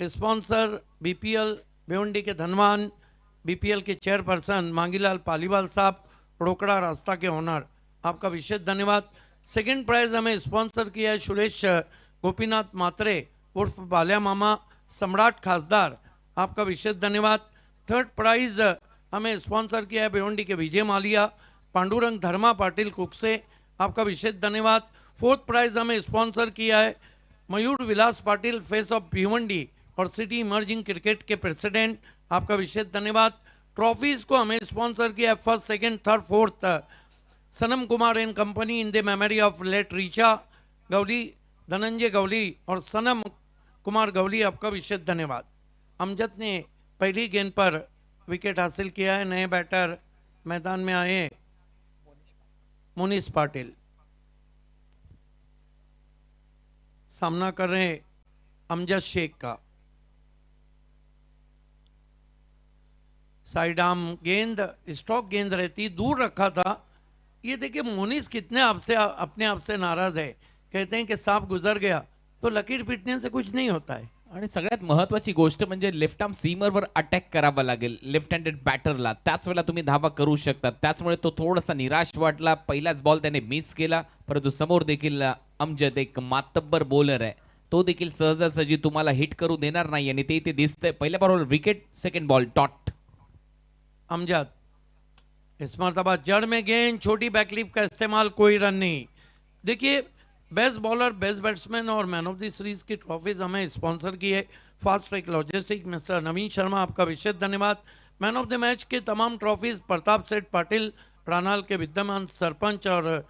sponsor BPL Bhiwandi के धनवान, बीपीएल के चेयरपर्सन मांगीलाल पालीवाल साहब, रोकड़ा रास्ता के ओनर, आपका विशेष धन्यवाद। सेकंड प्राइज हमें स्पॉन्सर किया है सुरेश गोपीनाथ मात्रे उर्फ बाल्या मामा, सम्राट खासदार, आपका विशेष धन्यवाद। थर्ड प्राइज हमें स्पॉन्सर किया है भिवंडी के विजय मालिया, पांडुरंग धर्मा पाटिल कुकसे, आपका विशेष धन्यवाद। फोर्थ प्राइज हमें स्पॉन्सर किया है मयूर विलास पाटिल, फेस ऑफ भिवंडी और सिटी इमर्जिंग क्रिकेट के प्रेसिडेंट, आपका विशेष धन्यवाद। ट्रॉफीज को हमें स्पॉन्सर किया है first, second, third, fourth Sanam Kumar and company in the memory of late Richa Gauli, Dhananjay Gauli और सनम कुमार गौली, आपका विशेष धन्यवाद। अमजद ने पहली गेंद पर विकेट हासिल किया है। नए बैटर मैदान में आए मोनिश पाटिल, सामना कर रहे अमजद शेख का। साइड आर्म गेंद, स्ट्रोक गेंद रहती, दूर रखा था। ये देखिए मोनिश कितने अपने आप से नाराज है, कहते हैं कि सांप गुजर गया, तो लकीर पीटने से कुछ नहीं होता है। आणि सगळ्यात महत्वाची गोष्ट म्हणजे लेफ्ट आर्म सीमरवर अटॅक करावा लागेल लेफ्ट हँडेड बॅटरला, त्याच वेळेला तुम्ही धावा करू शकता। त्याचमुळे तो थोडासा निराश वाटला, पहिलाच बॉल त्याने मिस केला, परंतु समोर देखील अमजद एक मातब्बर बॉलर आहे, तो देखील सहजासहजी तुम्हाला हिट करू देणार नाही आणि ते इथे दिसतंय। पहिल्या बॉलवर wicket, second ball dot. Amjad इस मरतबा जड़ में गेंद, छोटी बैकलीफ का इस्तेमाल, कोई रन नहीं। देखिए बेस्ट बॉलर, बेस्ट बैट्समैन और मैन ऑफ द सीरीज की ट्रॉफीज हमें स्पॉन्सर की है फास्ट ट्रैक लॉजिस्टिक मिस्टर नवीन शर्मा, आपका विशेष धन्यवाद। मैन ऑफ द मैच के तमाम ट्रॉफीज प्रताप सेठ पाटिल, रानाल के विद्यमान सरपंच और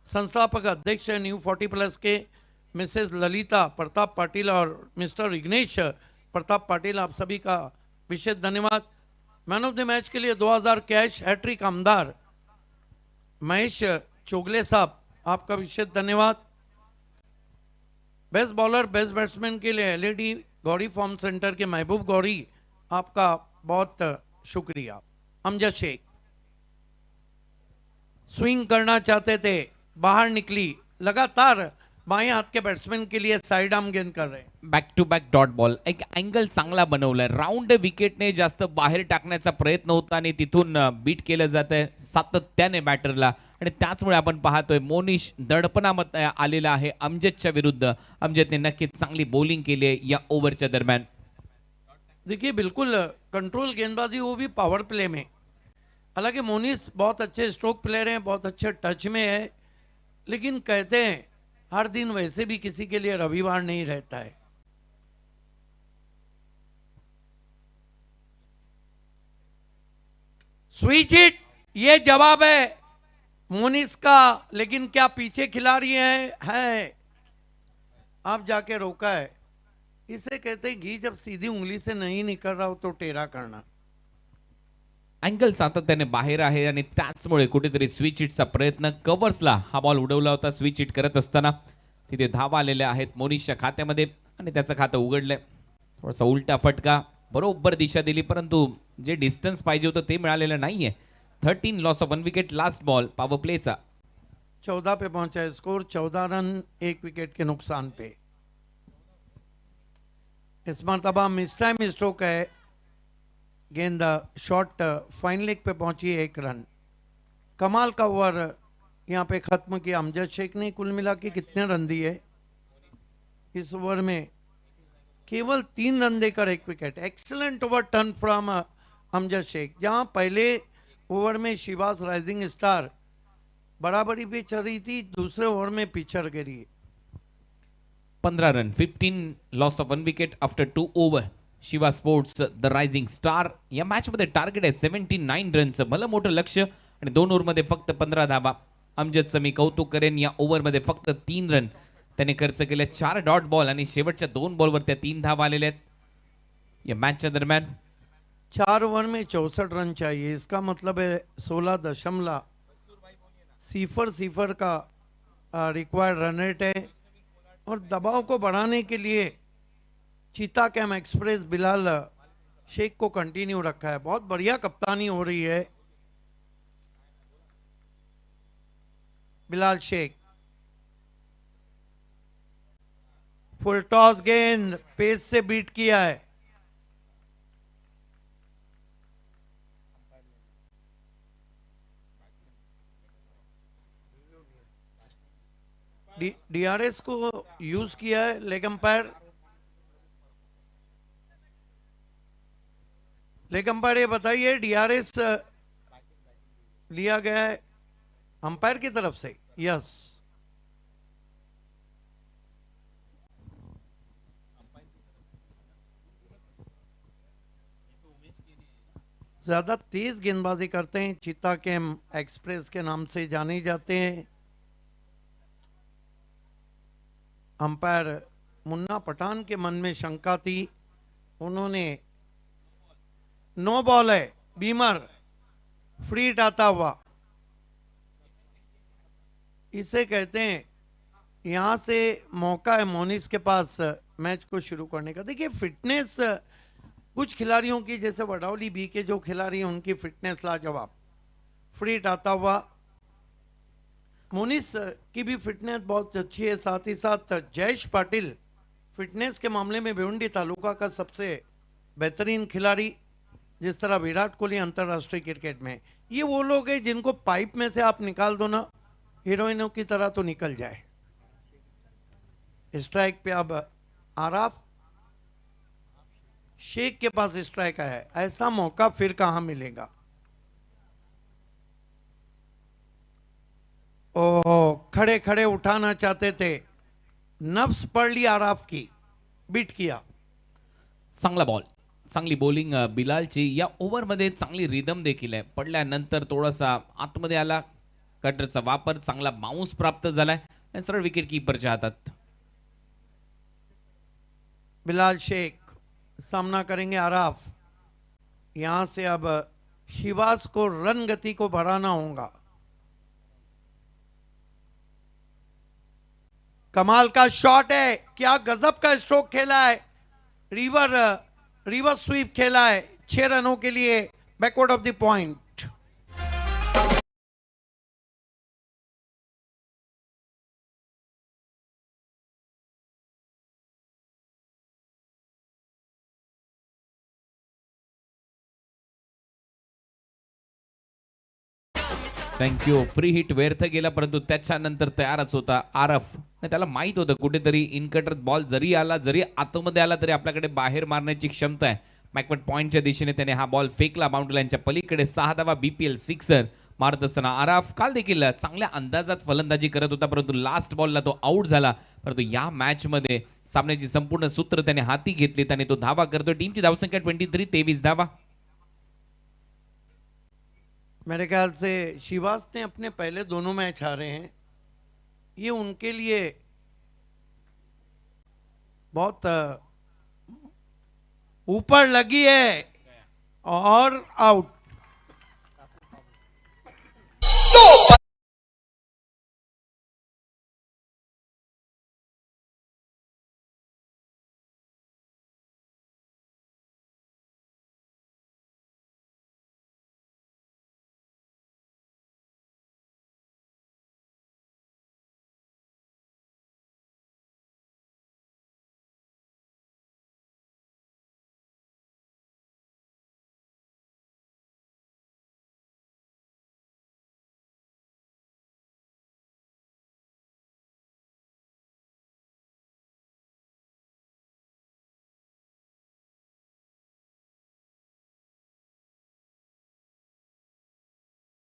संस्थापक अध्यक्ष न्यू 40+ के मिसेस ललिता प्रताप पाटिल और मिस्टर विघ्नेश प्रताप पाटिल, आप सभी का विशेष धन्यवाद। मैन ऑफ द मैच के लिए 2000 कैश, हैट्रिक आमदार महेश चोगले साहब, आपका विशेष धन्यवाद। बेस्ट बॉलर, बेस्ट बैट्समैन के लिए एलईडी गौरी फॉर्म सेंटर के महबूब गौरी, आपका बहुत शुक्रिया। अमजद शेख स्विंग करना चाहते थे, बाहर निकली, लगातार बाएं हाथ के बैट्समैन के लिए साइड आर्म गेंद कर रहे हैं। Back to back dot ball, एक अँगल चांगला बनवलाय, राऊंड विकेटने जास्त बाहेर टाकण्याचा प्रयत्न होता आणि तिथून बीट केलं जात आहे सातत्याने बॅटरला, आणि त्याचमुळे आपण पाहतोय मोनिश दडपणामध्ये आलेला आहे अमजदच्या विरुद्ध। अमजदने नक्कीच चांगली बॉलिंग केली आहे या ओव्हरच्या दरम्यान। देखिए बिल्कुल कंट्रोल गेंदबाजी, वो भी पावर प्ले में। हालांकि मोनिश बहुत अच्छे स्ट्रोक प्लेयर हैं, बहुत अच्छे टच में है, लेकिन कहते हैं हर दिन वैसे भी किसी के लिए रविवार नहीं रहता है। स्विच इट, ये जवाब है मोनिश का, लेकिन क्या पीछे खिलाड़ी हैं? आप जाके रोका है। इसे कहते हैं घी जब सीधी उंगली से नहीं निकल रहा हो तो टेढ़ा करना। अँगल सातत्याने बाहेर आहे आणि त्याचमुळे कुठेतरी स्विच हिटचा प्रयत्न, कव्हर्सला हा बॉल उडवला होता स्विच हिट करत असताना, तिथे धावा आलेल्या आहेत मोनिशच्या खात्यामध्ये आणि त्याचं खातं उघडलंय। थोडासा उलटा फटका, बरोबर दिशा दिली, परंतु जे डिस्टन्स पाहिजे होतं ते मिळालेलं नाहीये। 13 loss of 1 wicket, last ball power प्लेचा। 14 पे पहुंचा है स्कोर, 14 रन 1 विकेट के नुकसान पे। इस मरतबा मिस टाइम स्ट्रोक है, गेंद शॉट फाइन लेग पे पहुंची, 1 रन। कमाल का ओवर यहाँ पे खत्म किया अमजद शेख ने। कुल मिला के कितने रन दिए इस ओवर में? केवल 3 रन देकर 1 wicket. Excellent over turn from Amjad Shaikh. जहां पहले ओवर में शिवास राइजिंग स्टार बराबरी पे चल रही थी, दूसरे ओवर में पिछड़ गिरी। 15 run, 15 loss of 1 wicket after 2 over. Shiva sports the rising star या मॅच मध्ये टार्गेट आहे 79 रनचं, भलं मोठं लक्ष, आणि 2 ओव्हरमध्ये फक्त 15 धावा। अमजदचं मी कौतुक करेन, या ओव्हरमध्ये फक्त 3 रन त्याने खर्च केले, 4 डॉट बॉल आणि शेवटच्या 2 बॉलवर त्या 3 धावा आलेल्या आहेत या मॅचच्या दरम्यान। 4 ओवर में 64 रन चाहिए, इसका मतलब है 16.0 का रिक्वायर्ड रन रेट है। और दबाव को बढ़ाने के लिए चीता कैम एक्सप्रेस बिलाल शेख को कंटिन्यू रखा है। बहुत बढ़िया कप्तानी हो रही है बिलाल शेख। फुल टॉस गेंद पेस से बीट किया है। डीआरएस को यूज किया है लेग अंपायर। लेग अंपायर ये बताइए डीआरएस लिया गया है अंपायर की तरफ से? यस। ज्यादा तेज गेंदबाजी करते हैं, चीता कैम एक्सप्रेस के नाम से जाने जाते हैं। अंपायर मुन्ना पठान के मन में शंका थी, उन्होंने नो बॉल है, बीमर फ्री आता हुआ, इसे कहते हैं। यहां से मौका है मोनिस के पास मैच को शुरू करने का। देखिए फिटनेस कुछ खिलाड़ियों की, जैसे वडावली बी के जो खिलाड़ी हैं उनकी फिटनेस लाजवाब, फ्री आता हुआ। मोनिस की भी फिटनेस बहुत अच्छी है, साथ ही साथ जयेश पाटिल फिटनेस के मामले में भिवंडी तालुका का सबसे बेहतरीन खिलाड़ी, जिस तरह विराट कोहली अंतर्राष्ट्रीय क्रिकेट में। ये वो लोग हैं जिनको पाइप में से आप निकाल दो ना, हीरोइनों की तरह तो निकल जाए। स्ट्राइक पे अब आराफ शेख के पास स्ट्राइक है, ऐसा मौका फिर कहां मिलेगा। ओह, खड़े खड़े उठाना चाहते थे, नफ्स पड़ ली आराफ की, बीट किया। चांगला बॉल, चांगली बॉलिंग बिलालची। या ओव्हरमध्ये चांगली रिदम देखील आहे, पडल्यानंतर थोडासा आतमध्ये आला, कटरचा वापर, चांगला बाउन्स प्राप्त झालाय आणि सरळ विकेट कीपरच्या हातात। बिलाल शेख सामना करेंगे आराफ। यहां से अब शिवास को रन गति को बढ़ाना होगा। कमाल का शॉट है, क्या गजब का स्ट्रोक खेला है, रिवर्स स्वीप खेला है 6 रनों के लिए backward of the point. Thank you. Free hit व्यर्थ गेला, परंतु त्याच्यानंतर तयारच होता आरफ। त्याला माहित होतं कुठेतरी इनकटर बॉल जरी आला, जरी आतमध्ये आला, तरी आपल्याकडे बाहेर मारण्याची क्षमता आहे। बॅकवर्ड पॉइंटच्या दिशेने त्याने हा बॉल फेकला बाउंड्री लाईनच्या पलीकडे। 6 धावा बीपीएल सिक्सर मारत असताना आराफ काल देखील चांगल्या अंदाजात फलंदाजी करत होता, परंतु लास्ट बॉलला तो आउट झाला। परंतु या मॅच मध्ये सामन्याची संपूर्ण सूत्र त्याने हाती घेतलीत आणि तो धावा करतोय। टीमची धावसंख्या 23, 23 धावा। मेरे ख्याल से शिवास ने अपने पहले दोनों मैच हारे हैं, ये उनके लिए बहुत ऊपर लगी है और आउट।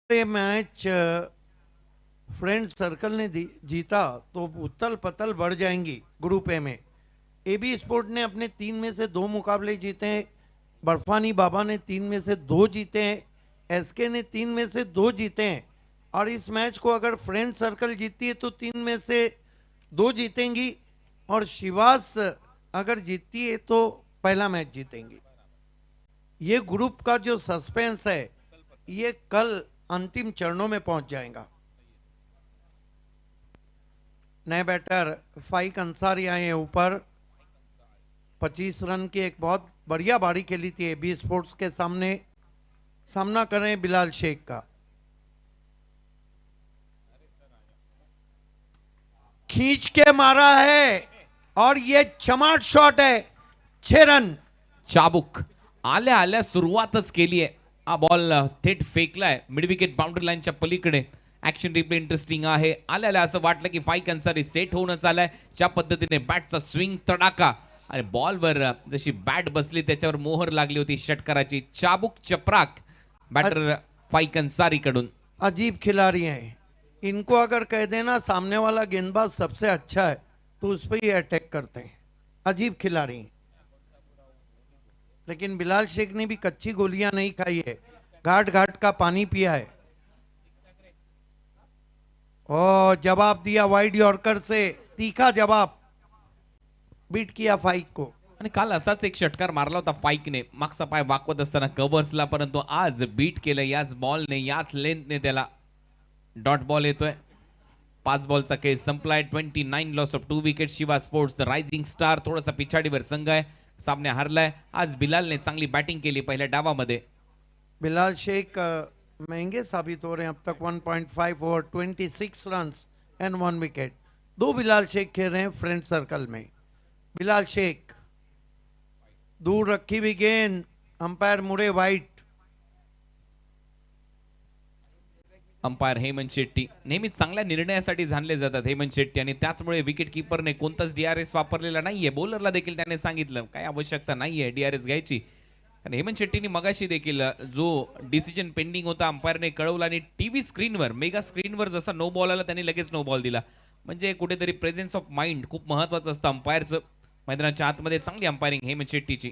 ये मैच फ्रेंड सर्कल ने जीता तो उतल पतल बढ़ जाएंगी ग्रुप ए में। एबी स्पोर्ट ने अपने 3 में से 2 मुकाबले जीते हैं, बर्फानी बाबा ने 3 में से 2 जीते हैं, एसके ने 3 में से 2 जीते हैं। और इस मैच को अगर फ्रेंड सर्कल जीतती है तो 3 में से 2 जीतेंगी, और शिवास अगर जीतती है तो पहला मैच जीतेंगी। ये ग्रुप का जो सस्पेंस है ये कल अंतिम चरणों में पहुंच जाएगा। नए बैटर फाइक अंसारी आए हैं ऊपर। 25 रन की एक बहुत बढ़िया बारी खेली थी एबी स्पोर्ट्स के सामने। सामना कर रहे हैं बिलाल शेख का। खींच के मारा है और ये चमाट शॉट है, 6 रन. चाबुक आल्या आल्या सुरुवातच केली आहे. हा बॉल थेट फेकलाय मिड विकेट बाउंड्री लाईनच्या पलीकडे. ऍक्शन रिप्ले इंटरेस्टिंग आहे. आल्या आल्या असं वाटलं की फाईक अन्सारी सेट होऊनच आलाय. ज्या पद्धतीने बॅटचा स्विंग तडाका आणि बॉलवर जशी बॅट बसली त्याच्यावर मोहर लागली होती षटकाराची. चाबुक चपराक बॅटर फाईक अन्सारी कडून. अजीब खिलाड़ी हैं. इनको अगर कह देना सामने वाला गेंदबाज सबसे अच्छा है तो उस पर ही अटैक करते हैं. अजीब खिलाड़ी हैं. लेकिन बिलाल शेख ने भी कच्ची गोलियां नहीं खाई है, घाट घाट का पानी पिया है. और जवाब दिया वाइड यॉर्कर से, तीखा जवाब, बीट किया फाइक को. आणि काल असाच एक षटकार मारला होता फाईकने मागचा पाय वाकवत असताना कव्हर्सला, परंतु आज बीट केलं याच बॉलने, याच लेंथने. त्याला डॉट बॉल येतोय. 5 बॉलचा खेळ संपलाय. 29 loss of 2 wicket. Shiva sports the rising star थोडासा पिछाडीवर संघ आहे, सामने हारलाय. आज बिलालने चांगली बॅटिंग केली पहिल्या डावामध्ये. बिलाल शेख महंगे साबित हो रहे हैं. अब तक 1.5 over, 26 run and 1 wicket. 2 Bilal Shaikh खेल रहे हैं फ्रेंड सर्कल में. बिलाल शेख दूर रखी हुई गेंद, अंपायर मुड़े वाइट. अंपायर हेमंत शेट्टी नेहमीच चांगल्या निर्णयासाठी जाणले जातात हेमंत शेट्टी, आणि त्याचमुळे विकेट किपरने कोणताच डीआरएस वापरलेला नाहीये. बॉलरला देखील त्याने सांगितलं काय आवश्यकता नाहीये डीआरएस घ्यायची. आणि हेमंत शेट्टीने मगाशी देखील जो डिसिजन पेंडिंग होता अंपायरने कळवला, आणि टीव्ही स्क्रीनवर, मेगा स्क्रीनवर जसा नो बॉल आला त्यांनी लगेच नो बॉल दिला. म्हणजे कुठेतरी प्रेझेन्स ऑफ माइंड खूप महत्वाचं असतं अंपायरचं. मैदानाच्या आतमध्ये चांगली अंपायरिंग हेमंत शेट्टीची.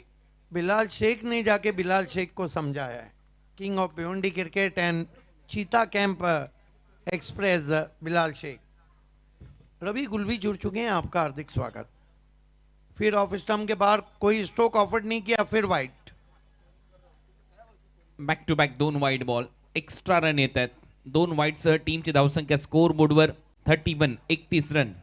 बिलाल शेख ने जाके बिलाल शेख को समझाया है. King of Bhiwandi cricket and चीता कैंप एक्सप्रेस बिलाल शेख. रवि गुलवी जुड़ चुके हैं, आपका हार्दिक स्वागत. फिर ऑफ स्टंप के बाहर कोई स्ट्रोक ऑफर नहीं किया, फिर wide. Back to back 2 wide ball. Extra run येत आहेत. 2 वाईडसह टीमची धावसंख्या स्कोर बोर्डवर 31, 31 रन.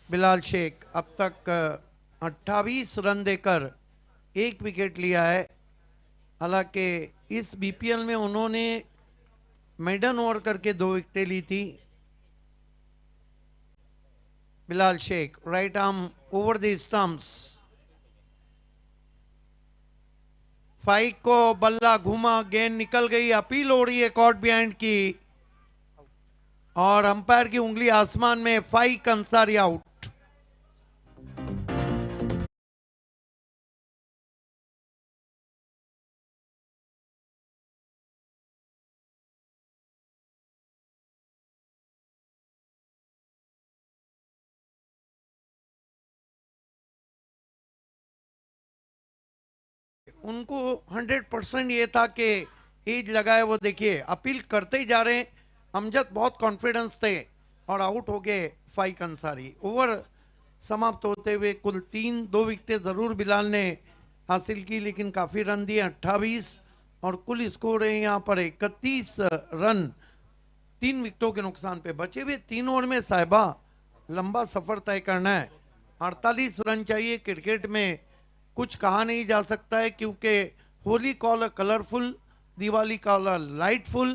बिलाल शेख अब तक 28 रन देकर 1 विकेट लिया है. हालांकि इस बीपीएल में उन्होंने मेडन ओवर करके 2 विकेटें ली थी. Bilal Shaikh right arm over the stumps. Faik को बल्ला घुमा, गेंद निकल गई. अपील हो रही है कॉट बिहाइंड की, और अंपायर की उंगली आसमान में. फाइक अंसारी आउट. उनको 100% ये था कि एज लगाए. वो देखिए अपील करते ही जा रहे हैं. अमजद बहुत कॉन्फिडेंस थे और आउट हो गए फाइक अंसारी. ओवर समाप्त होते हुए कुल 2 विकेटें जरूर बिलाल ने हासिल की, लेकिन काफ़ी रन दिए 28, और कुल स्कोर है यहाँ पर 31 रन 3 विकेटों के नुकसान पे. बचे हुए 3 ओवर में साहिबा लंबा सफर तय करना है. 48 रन चाहिए. क्रिकेट में कुछ कहा नहीं जा सकता है, क्योंकि Holi call colourful, Diwali call lightful,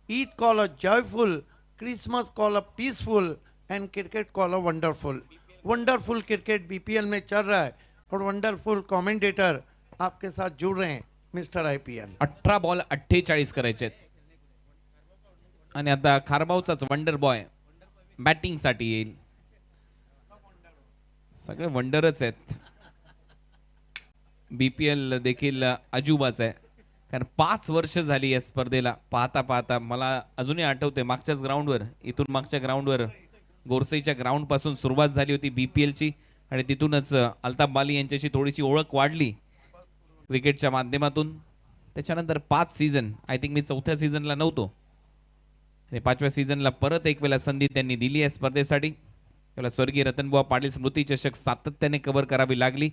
Eid call joyful, Christmas call peaceful, and cricket call wonderful. Wonderful cricket BPL में चल रहा है, और वंडरफुल कमेंटेटर आपके साथ जुड़ रहे हैं मिस्टर आईपीएल. 18 बॉल 48 करायचे आहेत. आणि आता खारबावचाच वंडर बॉय बॅटिंग साठी येईल. सगळे वंडरच आहेत. बीपीएल देखील अजूबाच आहे, कारण 5 वर्ष झाली या स्पर्धेला. पाहता पाहता मला अजूनही आठवते मागच्याच ग्राउंडवर, इथून मागच्या ग्राउंडवर गोरसईच्या ग्राउंड पासून सुरुवात झाली होती बीपीएलची, आणि तिथूनच अल्ताफ बाली यांच्याशी थोडीशी ओळख वाढली क्रिकेटच्या माध्यमातून. त्याच्यानंतर 5 सीझन, आय थिंक मी 4थ्या सीझनला नव्हतो, आणि 5व्या सीझनला परत एक वेळा संधी त्यांनी दिली आहे स्पर्धेसाठी. त्याला स्वर्गीय रतनबुवा पाटील स्मृती चषक सातत्याने कव्हर करावी लागली.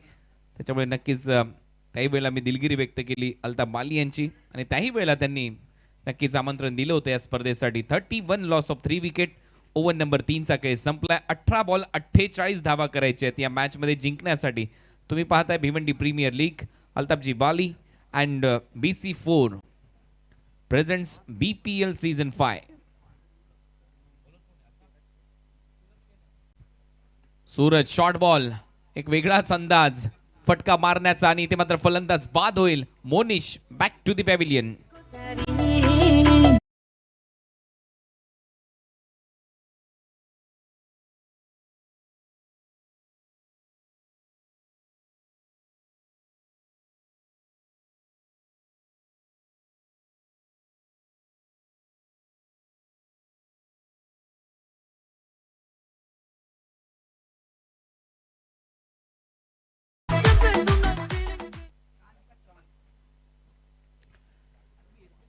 त्याच्यामुळे नक्कीच त्याही वेळेला मी दिलगिरी व्यक्त केली अल्ताफ बाली यांची, आणि त्याही वेळेला त्यांनी नक्कीच आमंत्रण दिलं होतं या स्पर्धेसाठी. 31 loss of 3 wicket. Over number 3चा खेळ संपलाय. 18 बॉल 48 धावा करायचे आहेत या मॅच मध्ये जिंकण्यासाठी. तुम्ही पाहताय Bhiwandi premier league. Altafji Bali and BC4 presents BPL season 5. Suraj short ball, एक वेगळाच अंदाज फटका मारण्याचा आणि इथे मात्र फलंदाज बाद होईल. Monish back to the pavilion.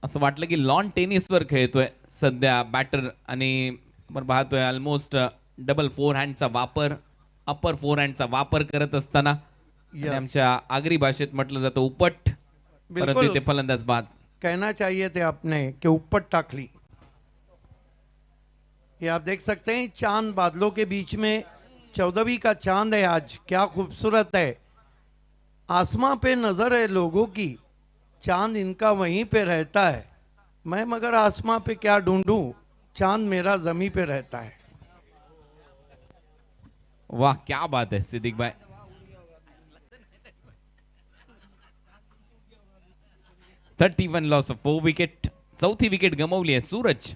असं वाटलं की लॉन टेनिसवर खेळतोय सध्या बॅटर आणि आपण पाहतोय ऑलमोस्ट डबल फोर हँडचा वापर, अपर फोर हँडचा वापर करत असताना आणि आमच्या आगरी भाषेत म्हटलं जातं उपट, परंतु बिल्कुल ते फलंदाज बाद. कहना चाहिए थे आपने कि ऊपर टाकली. ये आप देख सकते हैं चांद बादलों के बीच में 14वीं का चांद है आज. क्या खूबसूरत है. आसमां पे नजर है लोगों की, चांद इनका वहीं पे रहता है. मैं मगर आसमां पे क्या ढूंढूं, चांद मेरा जमी पे रहता है. वाह क्या बात आहे सिद्दीक भाई. (31 लॉस ऑफ 4 विकेट. चौथी विकेट गमावली आहे सूरज.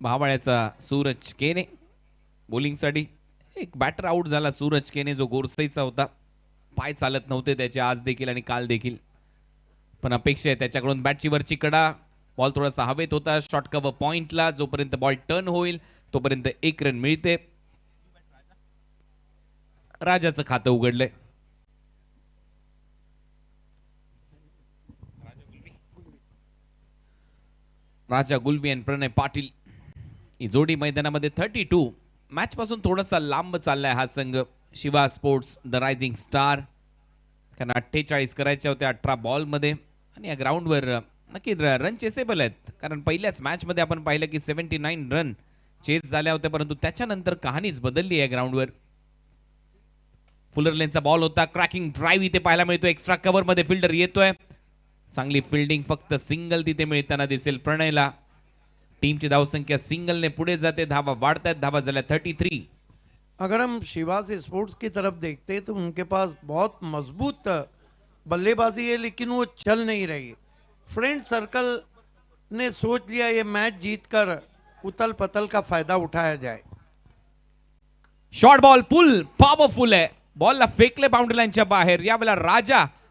भावाळ्याचा सूरज केने बॉलिंगसाठी. एक बॅटर आउट झाला सूरज केने जो गोरसईचा होता. पाय चालत नव्हते त्याचे आज देखील आणि काल देखील, पण अपेक्षा आहे त्याच्याकडून बॅटची वरची कडा. बॉल थोडासा हवेत होता शॉर्ट कव्हर पॉइंटला. जोपर्यंत बॉल टर्न होईल तोपर्यंत 1 रन मिळते. राजाचं खातं उघडलंय. राजा गुलबी आणि प्रणय पाटील ही जोडी मैदानामध्ये 32. मॅच पासून थोडासा लांब चाललाय हा संघ. Shiva sports the rising star, कारण 48 करायच्या होत्या 18 बॉल मध्ये आणि या ग्राउंडवर नक्की रन चेसेबल आहेत. कारण पहिल्याच मॅच मध्ये आपण पाहिलं की 79 रन चेस झाल्या होत्या, परंतु त्याच्यानंतर कहाणीच बदलली आहे ग्राउंडवर. फुलरलेनचा बॉल होता. क्रॅकिंग ड्राईव्ह इथे पाहायला मिळतो. एक्स्ट्रा कव्हर मध्ये फिल्डर येतोय. चांगली फिल्डिंग, फक्त सिंगल तिथे मिळताना दिसेल प्रणयला. टीमची धावसंख्या सिंगलने पुढे जाते. धावा वाढतात. धावा झाल्या 33. अगर हम शिवाज स्पोर्ट्स की तरफ देखते तो उनके पास बहुत मजबूत बल्लेबाजी है, लेकिन वो चल नहीं रही. फ्रेंड सर्कल ने सोच लिया ये मैच जीतकर उतल पतल का फायदा उठाया जाए. शॉर्ट बॉल पुल पॉवरफुल आहे. बॉलला फेकले बाउंड्री लाईनच्या बाहेर. यावेळेला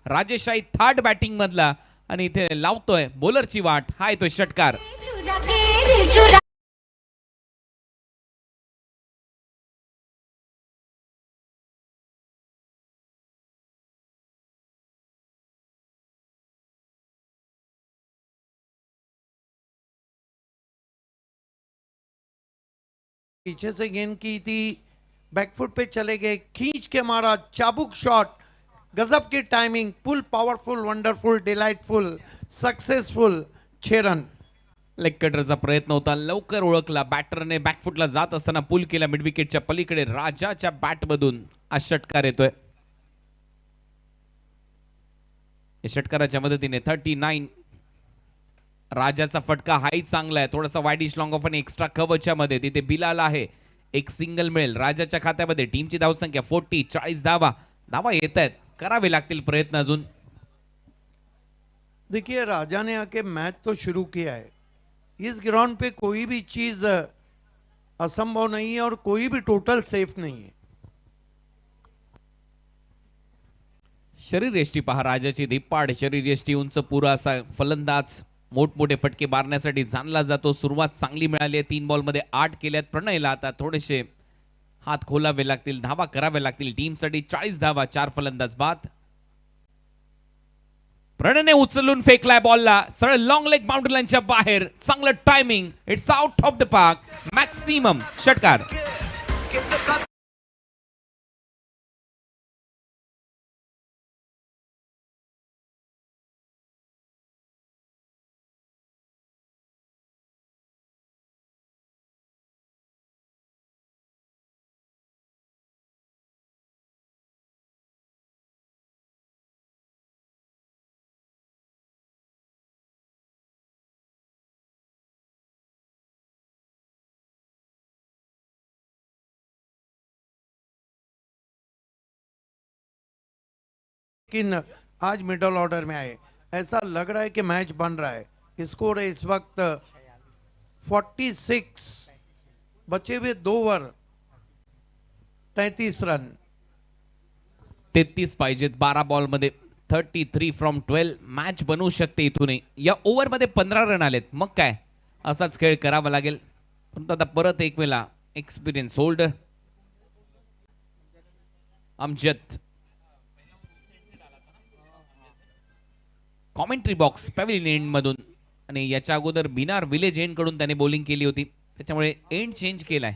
राजेशाही थर्ड बॅटिंग मधला आणि इथे लावतोय बॉलरची वाट. हा येतोय षटकार. पीछे से गेंद की थी, बैकफुट पे चले गए, खींच के मारा, चाबुक शॉट, गजब की timing, pull powerful, wonderful, delightful, successful. 6 run. Leg कटरचा प्रयत्न होता, लवकर ओळखला. बॅटरने बॅकफुटला जात असताना पुल केला मिड विकेटच्या पलीकडे. राजाच्या बॅट मधून हा षटकार येतोय. या षटकाराच्या मदतीने 39. राजाचा फटका हाही चांगला आहे. थोडासा वाईडिश लॉंग ऑफ आणि एक्स्ट्रा कव्हरच्या मध्ये तिथे बिलाल आहे. एक सिंगल मिळेल राजाच्या खात्यामध्ये. टीमची धावसंख्या 40. 40 धावा येत आहेत. करावे लागतील प्रयत्न अजून. देखिए राजा ने आके मैच तो शुरू किया है. इस ग्राउंड पे कोई भी चीज असंभव नहीं है और कोई भी टोटल सेफ नहीं है. शरीर यष्टी पहा राजाची. धिप्पाड शरीर यष्टी, उंच पुरा असा फलंदाज. मोठमोठे फटके मारण्यासाठी जाणला जातो. सुरुवात चांगली मिळाली आहे. 3 बॉलमध्ये 8 केल्यात. प्रणयला आता थोडेसे हात खोलावे लागतील, धावा कराव्या लागतील. टीमसाठी 40 धावा, 4 फलंदाज बाद. प्रणयने उचलून फेकलाय बॉलला सरळ लॉंग लेग बाउंड्री लाईनच्या बाहेर. चांगलं timing. It's out of the park. Maximum षटकार. लेकिन आज मिडल ऑर्डर में आए। ऐसा लग रहा है कि मैच बन रहा है। स्कोर है इस वक्त 46, बचे हुए 2 ओवर, 33 रन। 33 पाहिजेत 12 बॉल मध्ये, 33 फ्रॉम 12 मॅच बनवू शकते इथूनही. या ओव्हर मध्ये 15 रन आलेत, मग काय असाच खेळ करावा लागेल. परंतु आता परत एक वेळा experience holder Amjad commentary box pavilion and मधून, आणि याच्या अगोदर बिनार विलेज एंड कडून त्याने बॉलिंग केली होती, त्याच्यामुळे एंड चेंज केलाय.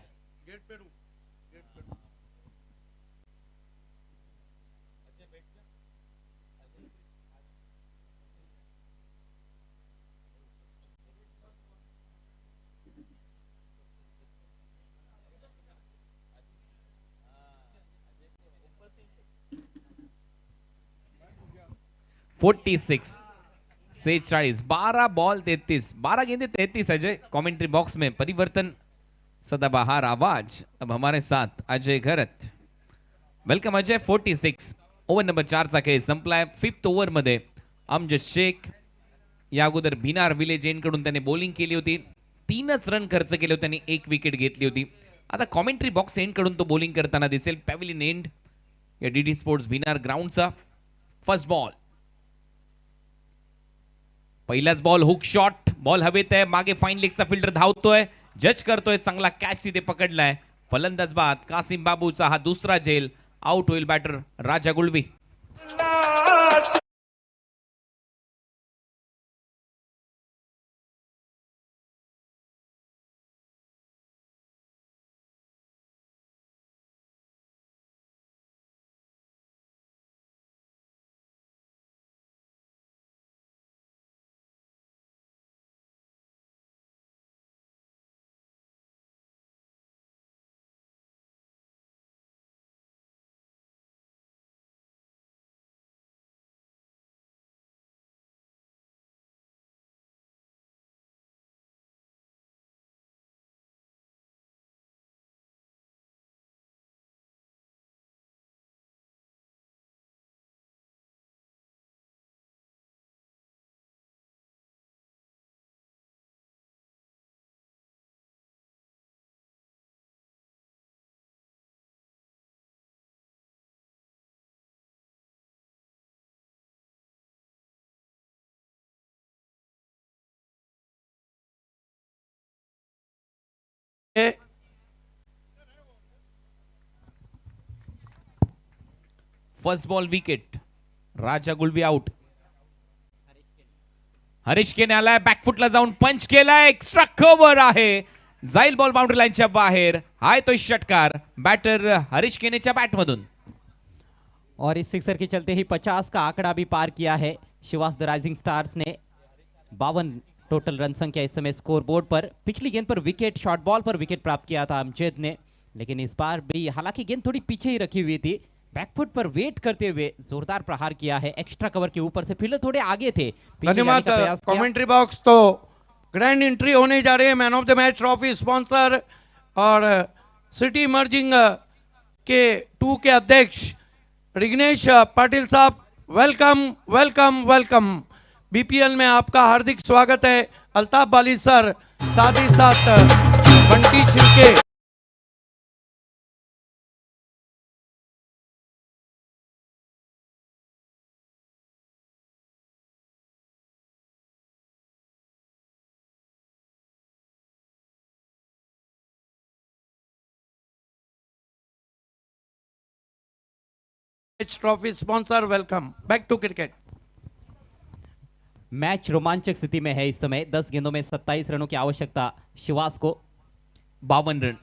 फोर्टी सिक्स 46, 12 बॉल 33, 12 गेंदे 33. अजय कमेंट्री बॉक्स में परिवर्तन, सदाबहार आवाज. अब हमारे साथ अजय घरत. वेलकम अजय. 46 ओव्हर नंबर 4 चा खेळ संपलाय. 5th ओव्हर मध्ये अमजद शेख या अगोदर बिनार विलेज एंड कडून त्याने बॉलिंग केली होती, 3च रन खर्च केले होते आणि 1 विकेट घेतली होती. आता कॉमेंट्री बॉक्स एंड कडून तो बॉलिंग करताना दिसेल. पॅव्हिलियन एंड या डीडी स्पोर्ट्स बिनार ग्राउंडचा फर्स्ट बॉल. पहिलाच बॉल हुक शॉट, बॉल हवेत आहे, मागे फाईन लेगचा फिल्डर धावतोय, जज करतोय, चांगला कॅच तिथे पकडलाय. फलंदाज बाद कासिम बाबूचा हा दुसरा झेल. आउट होईल बॅटर राजा गुळवी. फर्स्ट बॉल विकेट, राजा गुळवी आउट. हरीश केने आलाय, बॅकफुटला जाऊन पंच केलाय, एक्स्ट्रा कव्हर आहे, जाईल बॉल बाउंड्री लाईनच्या बाहेर. हाय तो षटकार बॅटर हरीश केनेच्या बॅटमधून. और इस सिक्सर के चलते ही 50 का आंकड़ा भी पार किया है शिवास द राइजिंग स्टार्स ने. 52 टोटल रन संख्या इस समय स्कोर बोर्ड पर. पिछली गेंद पर विकेट, शॉर्ट बॉल पर विकेट प्राप्त किया था अमजद ने, लेकिन इस बार भी हालांकि गेंद थोड़ी पीछे ही रखी हुई थी, बैकफुट पर वेट करते हुए जोरदार प्रहार किया है. एक्स्ट्रा कवर के ऊपर से फील्डर थोड़े आगे थे, पीछे जाने धन्यवाद. का प्रयास किया. कमेंट्री बॉक्स तो ग्रैंड एंट्री होने जा रहे हैं. Man of the match trophy sponsor और सिटी मर्जिंग के 2 के अध्यक्ष रिग्नेश पाटिल साहब, वेलकम वेलकम वेलकम. बीपीएल में आपका हार्दिक स्वागत है. अल्ताफ बाली सर, साथ ही साथ Bunty Chhilke. Trophy sponsor, welcome back to cricket. Match रोमांचक स्थिति में है इस समय. 10 गेंदों में 27 रनों की आवश्यकता शिवास को. 52 रन.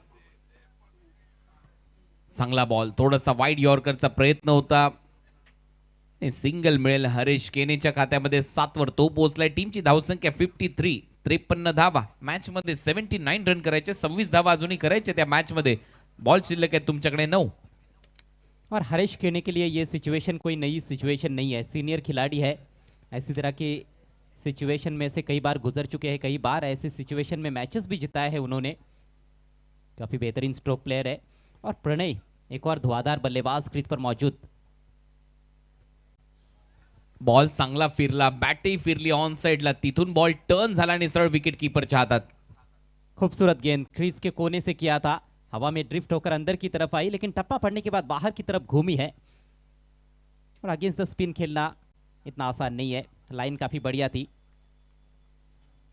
चांगला बॉल, थोडासा वाईड यॉर्करचा प्रयत्न होता, सिंगल मिळेल. हरीश केनेच्या खात्यामध्ये 7 वर तो पोहोचलाय. टीमची धावसंख्या 53, 53 धावा. मॅच मध्ये 79 रन करायचे, 26 धावा अजूनही करायचे त्या मॅच मध्ये. बॉल शिल्लक आहे तुमच्याकडे 9. और हरीश केने के लिए ये सिचुएशन कोई नई सिचुएशन नहीं है. सीनियर खिलाड़ी है, ऐसी तरह की सिचुएशन में से कई बार गुजर चुके हैं, कई बार ऐसी सिचुएशन में मैचेस भी जिताए हैं उन्होंने. काफी बेहतरीन स्ट्रोक प्लेयर है. और प्रणय एक और धुआंधार बल्लेबाज क्रीज पर मौजूद. बॉल चांगला फिरला, बॅटही फिरली ऑन साइडला, तिथून बॉल टर्न झाला आणि सरळ विकेट कीपरच्या हातात. खूबसूरत गेंद क्रीज के कोने से किया था, हवा में ड्रिफ्ट होकर अंदर की तरफ आई, लेकिन टप्पा पड़ने के बाद बाहर की तरफ घूमी है. और अगेंस्ट द स्पिन खेलना इतना आसान नहीं है, लाइन काफी बढ़िया थी.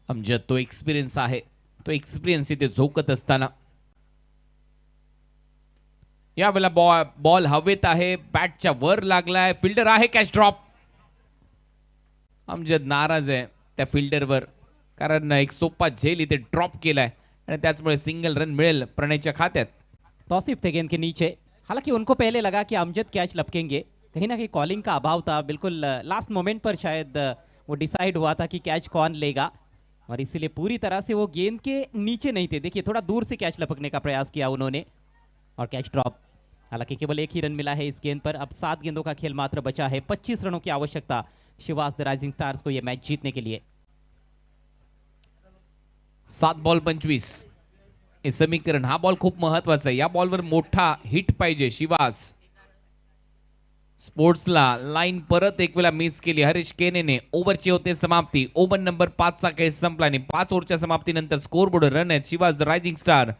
अमजद तो एक्सपिरियन्स आहे, तो एक्सपिरियन्स इथे झोकत असताना यावेळेला बॉल हवेत आहे, बॅटच्या वर लागलाय, फिल्डर आहे, कॅच ड्रॉप. अमजद नाराज आहे त्या फिल्डरवर, कारण एक सोपा झेल इथे ड्रॉप केलाय आणि त्याचमुळे सिंगल रन मिळेल प्रणयच्या खात्यात. तौसीफ थे गेंद के नीचे, हालांकि उनको पहले लगा कि अमजद कैच लपकेंगे, कहीं ना कहीं कॉलिंग का अभाव था, बिल्कुल लास्ट मोमेंट पर शायद वो डिसाइड हुआ था कि कैच कौन लेगा, और इसीलिए पूरी तरह से वो गेंद के नीचे नहीं थे. देखिए थोड़ा दूर से कैच लपकने का प्रयास किया उन्होंने और कैच ड्रॉप. हालांकि केवल एक ही रन मिला है इस गेंद पर. अब 7 गेंदों का खेल मात्र बचा है, 25 रनों की आवश्यकता शिवास द राइजिंग स्टार्स को यह मैच जीतने के लिए. 7 बॉल 25 हे समीकरण. हा बॉल खूप महत्वाचा आहे, या बॉलवर मोठा हिट पाहिजे शिवास. स्पोर्ट्सला लाईन परत एक वेळा मिस केली हरीश केनेने. ओव्हरची होते समाप्ती. ओव्हर नंबर 5 चा खेळ संपला आणि 5 ओव्हरच्या समाप्तीनंतर स्कोरबोर्ड रन आहेत Shivas the rising star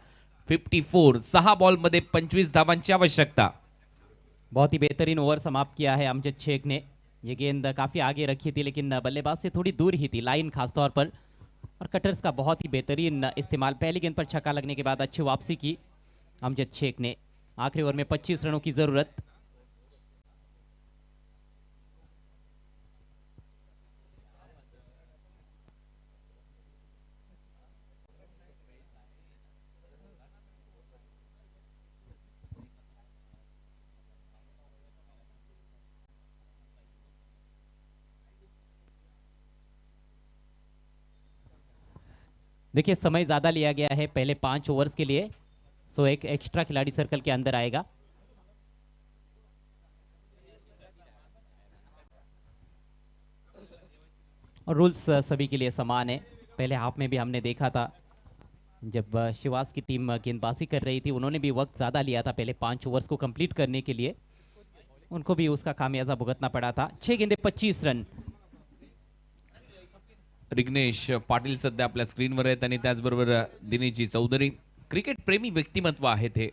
54. 6 ball मध्ये 25 धावांची आवश्यकता. बहुत ही बेहतरीन ओवर समाप्त किया है अमजद शेख ने. ये गेंद काफी आगे रखी थी, लेकिन बल्लेबाज से थोड़ी दूर ही थी, लाइन खासतौर पर, और कटर्स का बहुत ही बेहतरीन इस्तेमाल. पहली गेंद पर छक्का लगने के बाद अच्छी वापसी की अमजद शेख ने. आखिरी ओवर में 25 रनों की जरूरत. देखिए समय ज़्यादा लिया गया है पहले 5 ओवर्स के लिए, सो एक एक्स्ट्रा खिलाड़ी सर्कल के अंदर आएगा. और रूल्स सभी के लिए समान है. पहले हाफ में भी हमने देखा था जब शिवास की टीम गेंदबाजी कर रही थी, उन्होंने भी वक्त ज़्यादा लिया था पहले 5 ओवर्स को कंप्लीट करने के लिए, उनको भी उसका खामियाजा भुगतना पड़ा था. 6 गेंदे 25 रन. रिग्नेश पाटील सध्या आपल्या स्क्रीनवर आहेत आणि त्याचबरोबर दिनेशजी चौधरी. क्रिकेट प्रेमी व्यक्तिमत्व आहेत हे,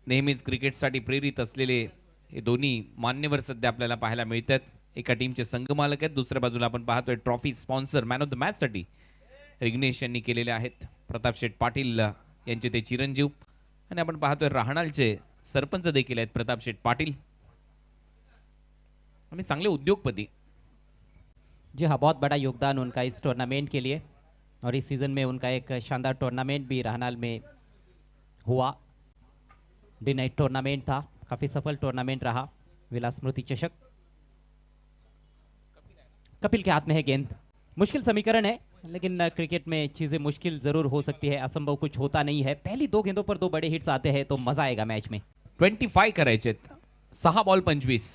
नेहमीच क्रिकेटसाठी प्रेरित असलेले हे दोन्ही मान्यवर सध्या आपल्याला पाहायला मिळतात. एका टीमचे संघमालक आहेत, दुसऱ्या बाजूला आपण पाहतोय trophy sponsor man of the match साठी रिग्नेश यांनी केलेले आहेत. प्रताप शेठ पाटील यांचे ते चिरंजीव, आणि आपण पाहतोय राहणालचे सरपंच देखील आहेत प्रताप शेठ पाटील, आणि चांगले उद्योगपती. जी हाँ, बहुत बड़ा योगदान उनका इस टूर्नामेंट के लिए, और इस सीज़न में उनका एक शानदार टूर्नामेंट भी रहनाल में हुआ. डे नाइट टूर्नामेंट था, काफ़ी सफल टूर्नामेंट रहा. विलास स्मृति चषक. कपिल के हाथ में है गेंद. मुश्किल समीकरण है, लेकिन क्रिकेट में चीज़ें मुश्किल ज़रूर हो सकती है, असंभव कुछ होता नहीं है. पहली 2 गेंदों पर 2 बड़े हिट्स आते हैं तो मज़ा आएगा मैच में. 25 करायचे. 6 बॉल 25.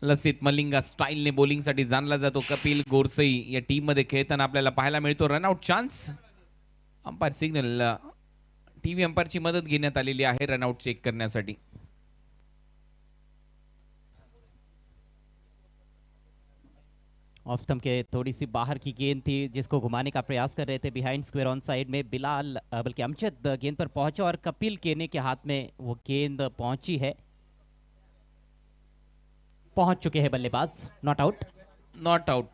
लसित मलिंगा स्टाईलने बॉलिंगसाठी जाणला जातो. कपिल गोरसई या टीम मध्ये खेळताना आपल्याला पाहायला मिळतो. Run out chance. Umpire signal, TV अंपायरची मदत घेण्यात आलेली आहे रनआउट चेक करण्यासाठी. ऑफ स्टंप के थोड़ी सी बाहर की गेंद थी, जिसको घुमाने का प्रयास कर रहे थे बिहाइंड स्क्वायर ऑन साइड में बिलाल, बल्कि अमजद गेंद पर पहुंचा और कपिल केने के हाथ में वो गेंद पहुंची है. पहुंच चुके हैं बल्लेबाज. Not out. Not out.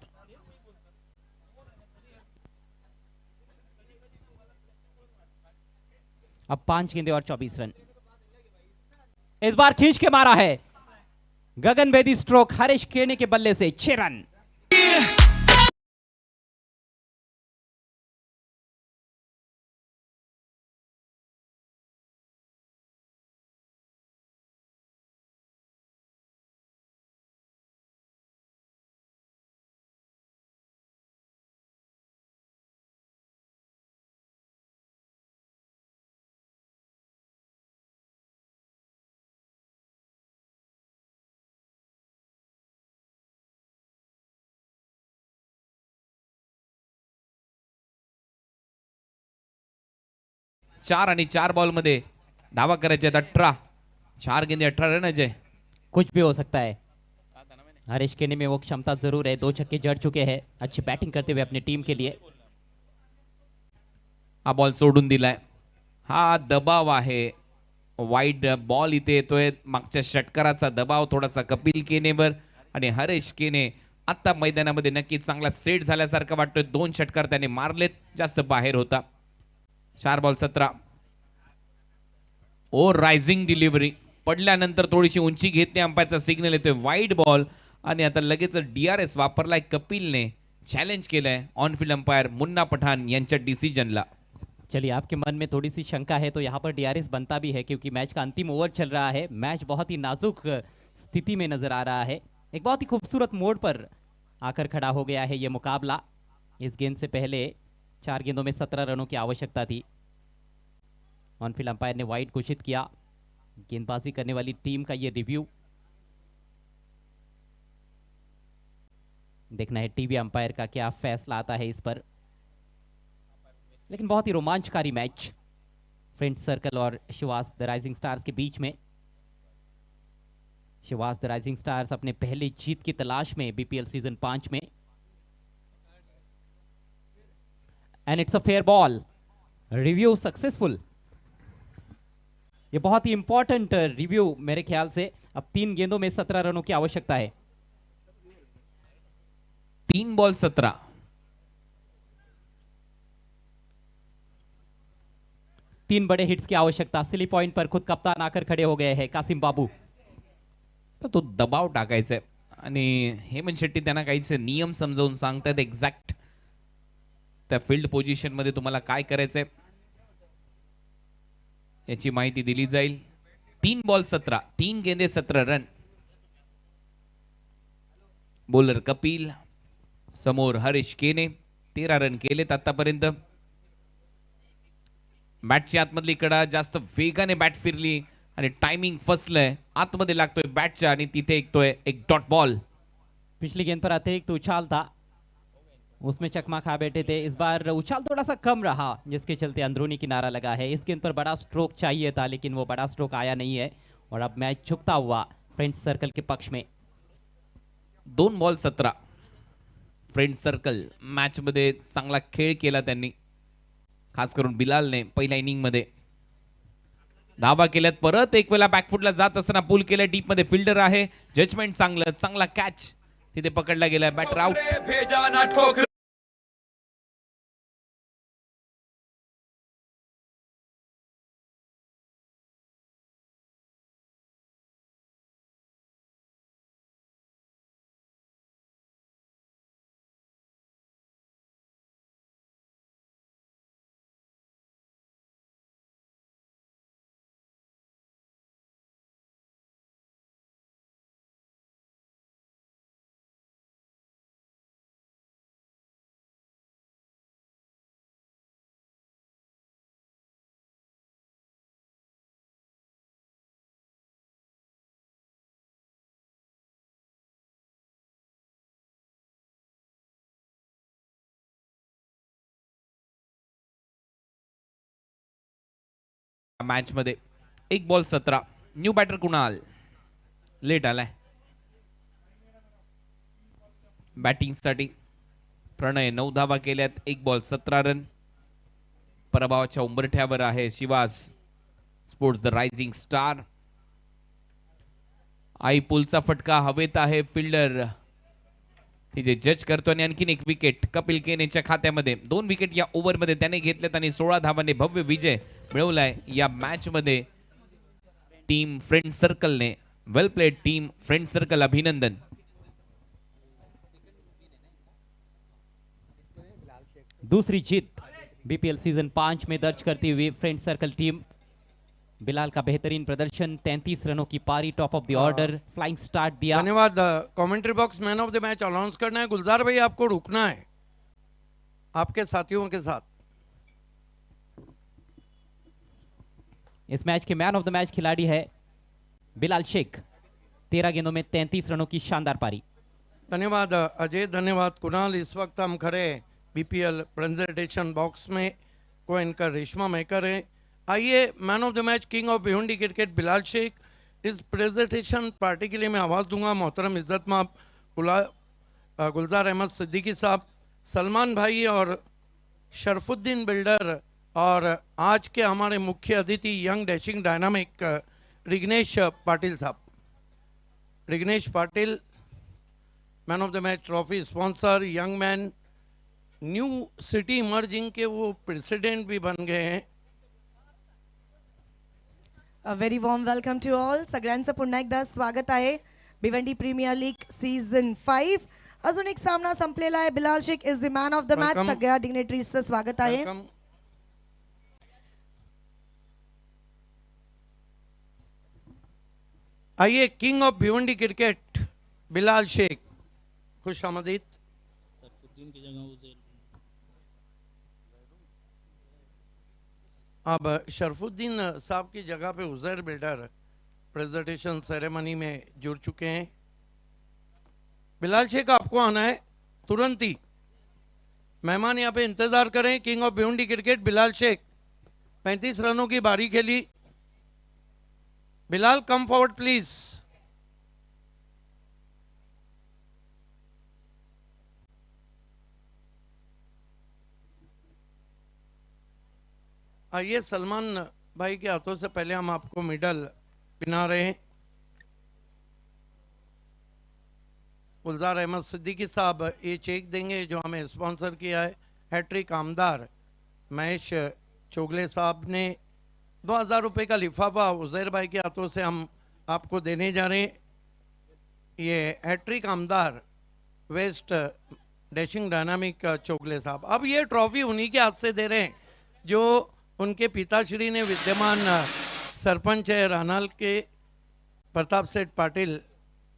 अब 5 गेंदे और 24 रन. इस बार खींच के मारा है गगन बेदी. स्ट्रोक हरीश केने के बल्ले से 6 रन. चार आणि 4 बॉल मध्ये धावा करायचे 18. 4 गेंदे 18 रन. अजय कुछ भी हो सकता है. हरीश केने में वो क्षमता जरूर है, 2 छक्के जड़ चुके हैं अच्छी बैटिंग करते हुए अपनी टीम के लिए। हा बॉल सोडून दिलाय, हा दबाव आहे, वाईड बॉल इथे येतोय, मागच्या षटकाराचा दबाव थोडासा कपिल केनेवर आणि हरीश केने आता मैदानामध्ये नक्कीच चांगला सेट झाल्यासारखं वाटतोय। 2 षटकार त्याने मारलेत, जास्त बाहेर होता। 4 बॉल 17। ओ रायझिंग डिलिव्हरी, पडल्यानंतर थोडीशी उंची घेतली, अंपायरचा सिग्नल येतोय वाईड बॉल आणि आता लगेच DRS वापरलाय कपिलने, चॅलेंज केलंय on field umpire Munna Pathan यांच्या डिसिजनला। चलिए, आपके मन में थोड़ी सी शंका है तो यहाँ पर DRS बनता भी है क्योंकि मैच का अंतिम ओवर चल रहा है। मैच बहुत ही नाजुक स्थिति में नजर आ रहा है। एक बहुत ही खूबसूरत मोड़ पर आकर खड़ा हो गया है ये मुकाबला। इस गेंद से पहले 4 गेंदों में 17 रनों की आवश्यकता थी। ऑन फील्ड अंपायर ने वाइड घोषित किया। गेंदबाजी करने वाली टीम का ये रिव्यू देखना है, टीवी अंपायर का क्या फैसला आता है इस पर। लेकिन बहुत ही रोमांचकारी मैच फ्रेंड सर्कल और शिवास द राइजिंग स्टार्स के बीच में। शिवास द राइजिंग स्टार्स अपने पहली जीत की तलाश में BPL सीजन 5 में। And it's a fair ball, review successful. ये बहुत ही इंपॉर्टेंट रिव्यू मेरे ख्याल से। अब 3 गेंदों में 17 रनों की आवश्यकता है। 3 बॉल 17। 3 बड़े हिट्स की आवश्यकता। सिली पॉइंट पर खुद कप्तान आकर खड़े हो गए हैं कासिम बाबू। तर तो दबाव टाकायचा आणि हेमंत शेट्टी त्यांना काहीसे नियम समजावून सांगतात एक्झॅक्ट त्या फील्ड पोझिशन मध्ये तुम्हाला काय करायचंय याची माहिती दिली जाईल। 3 बॉल 17, 3 गेंदे 17 रन। बॉलर कपिल, समोर हरीश केने 13 रन केलेत आतापर्यंत। बॅटची आतमधली कडा जास्त वेगाने बॅट फिरली आणि टाइमिंग फसलंय, आतमध्ये लागतोय बॅटच्या आणि तिथे एक डॉट बॉल। पिछली गेंद पर अतिरिक्त उछाल था, उसमें चकमा खा बैठे थे। इस बार उछाल थोड़ा सा कम रहा जिसके चलते अंदरूनी किनारा लगा है। इस गेंद पर बड़ा स्ट्रोक चाहिए था लेकिन वो बड़ा स्ट्रोक आया नहीं है और अब मैच झुकता हुआ फ्रेंड्स सर्कल के पक्ष में। 2 बॉल 17। फ्रेंड सर्कल मॅच मध्ये चांगला खेळ केला त्यांनी, खास करून बिलालने पहिल्या इनिंग मध्ये धावा केल्यात। परत एक वेळा बॅकफुटला जात असताना पुल केलं, डीप मध्ये फिल्डर आहे, जजमेंट चांगलं, चांगला कॅच तिथे पकडला गेलाय, बॅटर आउट। मॅच मध्ये 1 ball 17। New batter Kunal late आलाय बॅटिंग साठी। प्रणय 9 धावा केल्यात, 1 बॉल 17 रन। पराभवाच्या उंबरठ्यावर आहे Shiva's sports the rising star. आई पुलचा फटका हवेत आहे, फिल्डर तिथे जज करतो आणि आणखीन एक विकेट कपिल केनेच्या खात्यामध्ये। 2 विकेट या ओव्हर मध्ये त्याने घेतलेत आणि 16 धावांनी भव्य विजय मिळवलाय या मॅच मध्ये टीम फ्रेंड सर्कलने। Well played team friend circle, अभिनंदन। दूसरी जीत BPL सीजन 5 में दर्ज करती हुई फ्रेंड सर्कल टीम। बिलाल का बेहतरीन प्रदर्शन, 33 रनों की पारी, top of the order, flying start दिया। धन्यवाद। Commentary box man of the match announce करना है। गुलजार भाई आपको रुकना है आपके साथियों के साथ। इस मैच के मैन ऑफ द मैच खिलाड़ी है बिलाल शेख, 13 गेंदों में 33 रनों की शानदार पारी। धन्यवाद अजय, धन्यवाद कुणाल। इस वक्त हम खड़े BPL प्रेजेंटेशन बॉक्स में, को एंकर रेशमा मेकर है। आइए man of the match king of Bhiwandi cricket Bilal Shaikh. इस प्रेजेंटेशन पार्टी के लिए मैं आवाज़ दूंगा मोहतरम इज्जत माब गुलजार अहमद सिद्दीकी साहब, सलमान भाई और शरफुद्दीन बिल्डर, और आज के हमारे मुख्य अतिथि young dashing dynamic Rignesh Patil साहब। Rignesh Patil man of the match trophy sponsor, young man, new city emerging के वो प्रेसिडेंट भी बन गए हैं। A very warm welcome to all. सगळ्यांचं पुन्हा एकदा स्वागत आहे भिवंडी प्रीमियर लीग सीझन 5. अजून एक सामना संपलेला आहे. Bilal Shaikh is the man of the match. Welcome. सगळ्या डिग्नेटरीजचं स्वागत आहे. वेलकम. आइए king of Bhiwandi cricket Bilal Shaikh, खुश आमदीद. अब शरफुद्दीन साहब की जगह पे उजैर बिल्डर प्रेजेंटेशन सेरेमनी में जुड़ चुके हैं. बिलाल शेख आपको आना है तुरंत ही. मेहमान यहाँ पे इंतजार करें. King of Bhiwandi cricket Bilal Shaikh 35 रनों की बारी खेली. Bilal come forward please. आइए सलमान भाई के हाथों से पहले हम आपको मेडल पिना रहे हैं. गुलजार अहमद सिद्दीकी साहब ये चेक देंगे जो हमें स्पॉन्सर किया है. हैट्रिक आमदार महेश चोगले साहब ने 2000 रुपये का लिफाफा उजैर भाई के हाथों से हम आपको देने जा रहे हैं. ये हैट्रिक आमदार वेस्ट डैशिंग डायनामिक चोगले साहब. अब ये ट्रॉफी उन्हीं के हाथ से दे रहे हैं जो उनके पिताश्री ने विद्यमान सरपंच है रानाल के प्रताप सेठ पाटिल.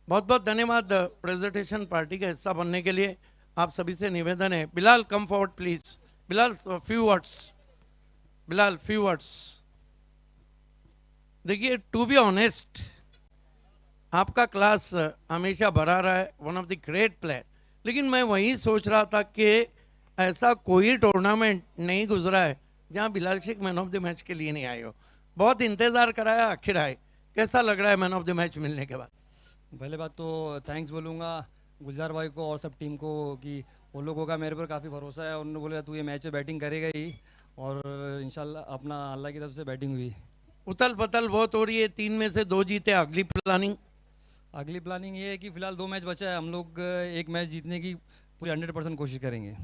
बहुत बहुत धन्यवाद प्रेजेंटेशन पार्टी का हिस्सा बनने के लिए. आप सभी से निवेदन है. Bilal come forward please. Bilal few words. Bilal few words. देखिए टू बी ऑनेस्ट आपका क्लास हमेशा भरा रहा है. One of the great player. लेकिन मैं वही सोच रहा था कि ऐसा कोई टूर्नामेंट नहीं गुजरा है जहां Bilal Shaikh man of the match के लिए नहीं आए हो. बहुत इंतजार कराया, आखिर आए. कैसा लग रहा है मैन ऑफ द मैच मिलने के बाद? पहले बात तो थैंक्स बोलूँगा गुलजार भाई को और सब टीम को कि उन लोगों का मेरे पर काफ़ी भरोसा है. उन्होंने बोला तू ये मैच में बैटिंग करेगा ही और इंशाल्लाह अपना अल्लाह की तरफ से बैटिंग हुई. उथल पथल बहुत हो रही है. 3 में से 2 जीते. अगली प्लानिंग ये है कि फिलहाल 2 मैच बचा है. हम लोग एक मैच जीतने की पूरी 100% कोशिश करेंगे.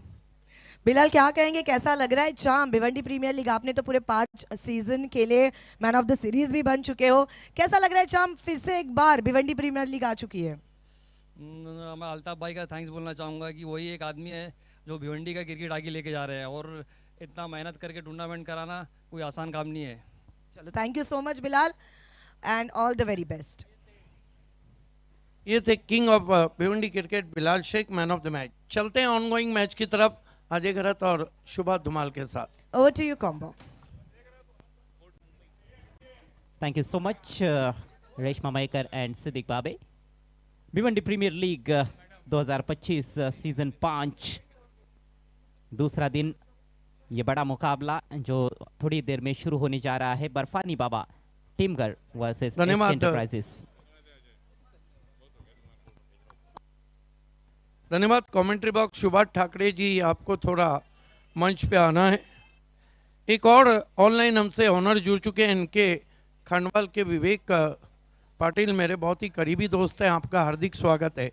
बिलाल क्या कहेंगे, कैसा लग रहा है चाम भिवंडी प्रीमियर लीग? आपने तो पूरे 5 सीजन खेले, मैन ऑफ द सीरीज भी बन चुके हो. कैसा लग रहा है चाम, फिर से एक बार भिवंडी प्रीमियर लीग आ चुकी है? मैं अल्ताफ भाई का थैंक्स बोलना चाहूँगा कि वही एक आदमी है जो भिवंडी का क्रिकेट आगे लेके जा रहे हैं और इतना मेहनत करके टूर्नामेंट कराना कोई आसान काम नहीं है. चलो thank you so much Bilal and all the very best. ये थे king of Bhiwandi cricket Bilal Shaikh, man of the match. चलते हैं ऑनगोइंग मैच की तरफ अजय घरत और शुभा धुमाल के साथ. Over to you combox. Thank you so much Reshma Mayekar and Siddique Babe. Bhiwandi premier league 2025 season 5 दूसरा दिन. ये बड़ा मुकाबला जो थोड़ी देर में शुरू होने जा रहा है. बर्फानी बाबा टीमगर वर्सेस एंटरप्राइजेस. धन्यवाद. कमेंट्री बॉक्स सुभाष ठाकरे जी, आपको थोड़ा मंच पे आना है. एक और ऑनलाइन हमसे ऑनर जुड़ चुके हैं. इनके खंडवाल के विवेक पाटिल मेरे बहुत ही करीबी दोस्त हैं. आपका हार्दिक स्वागत है.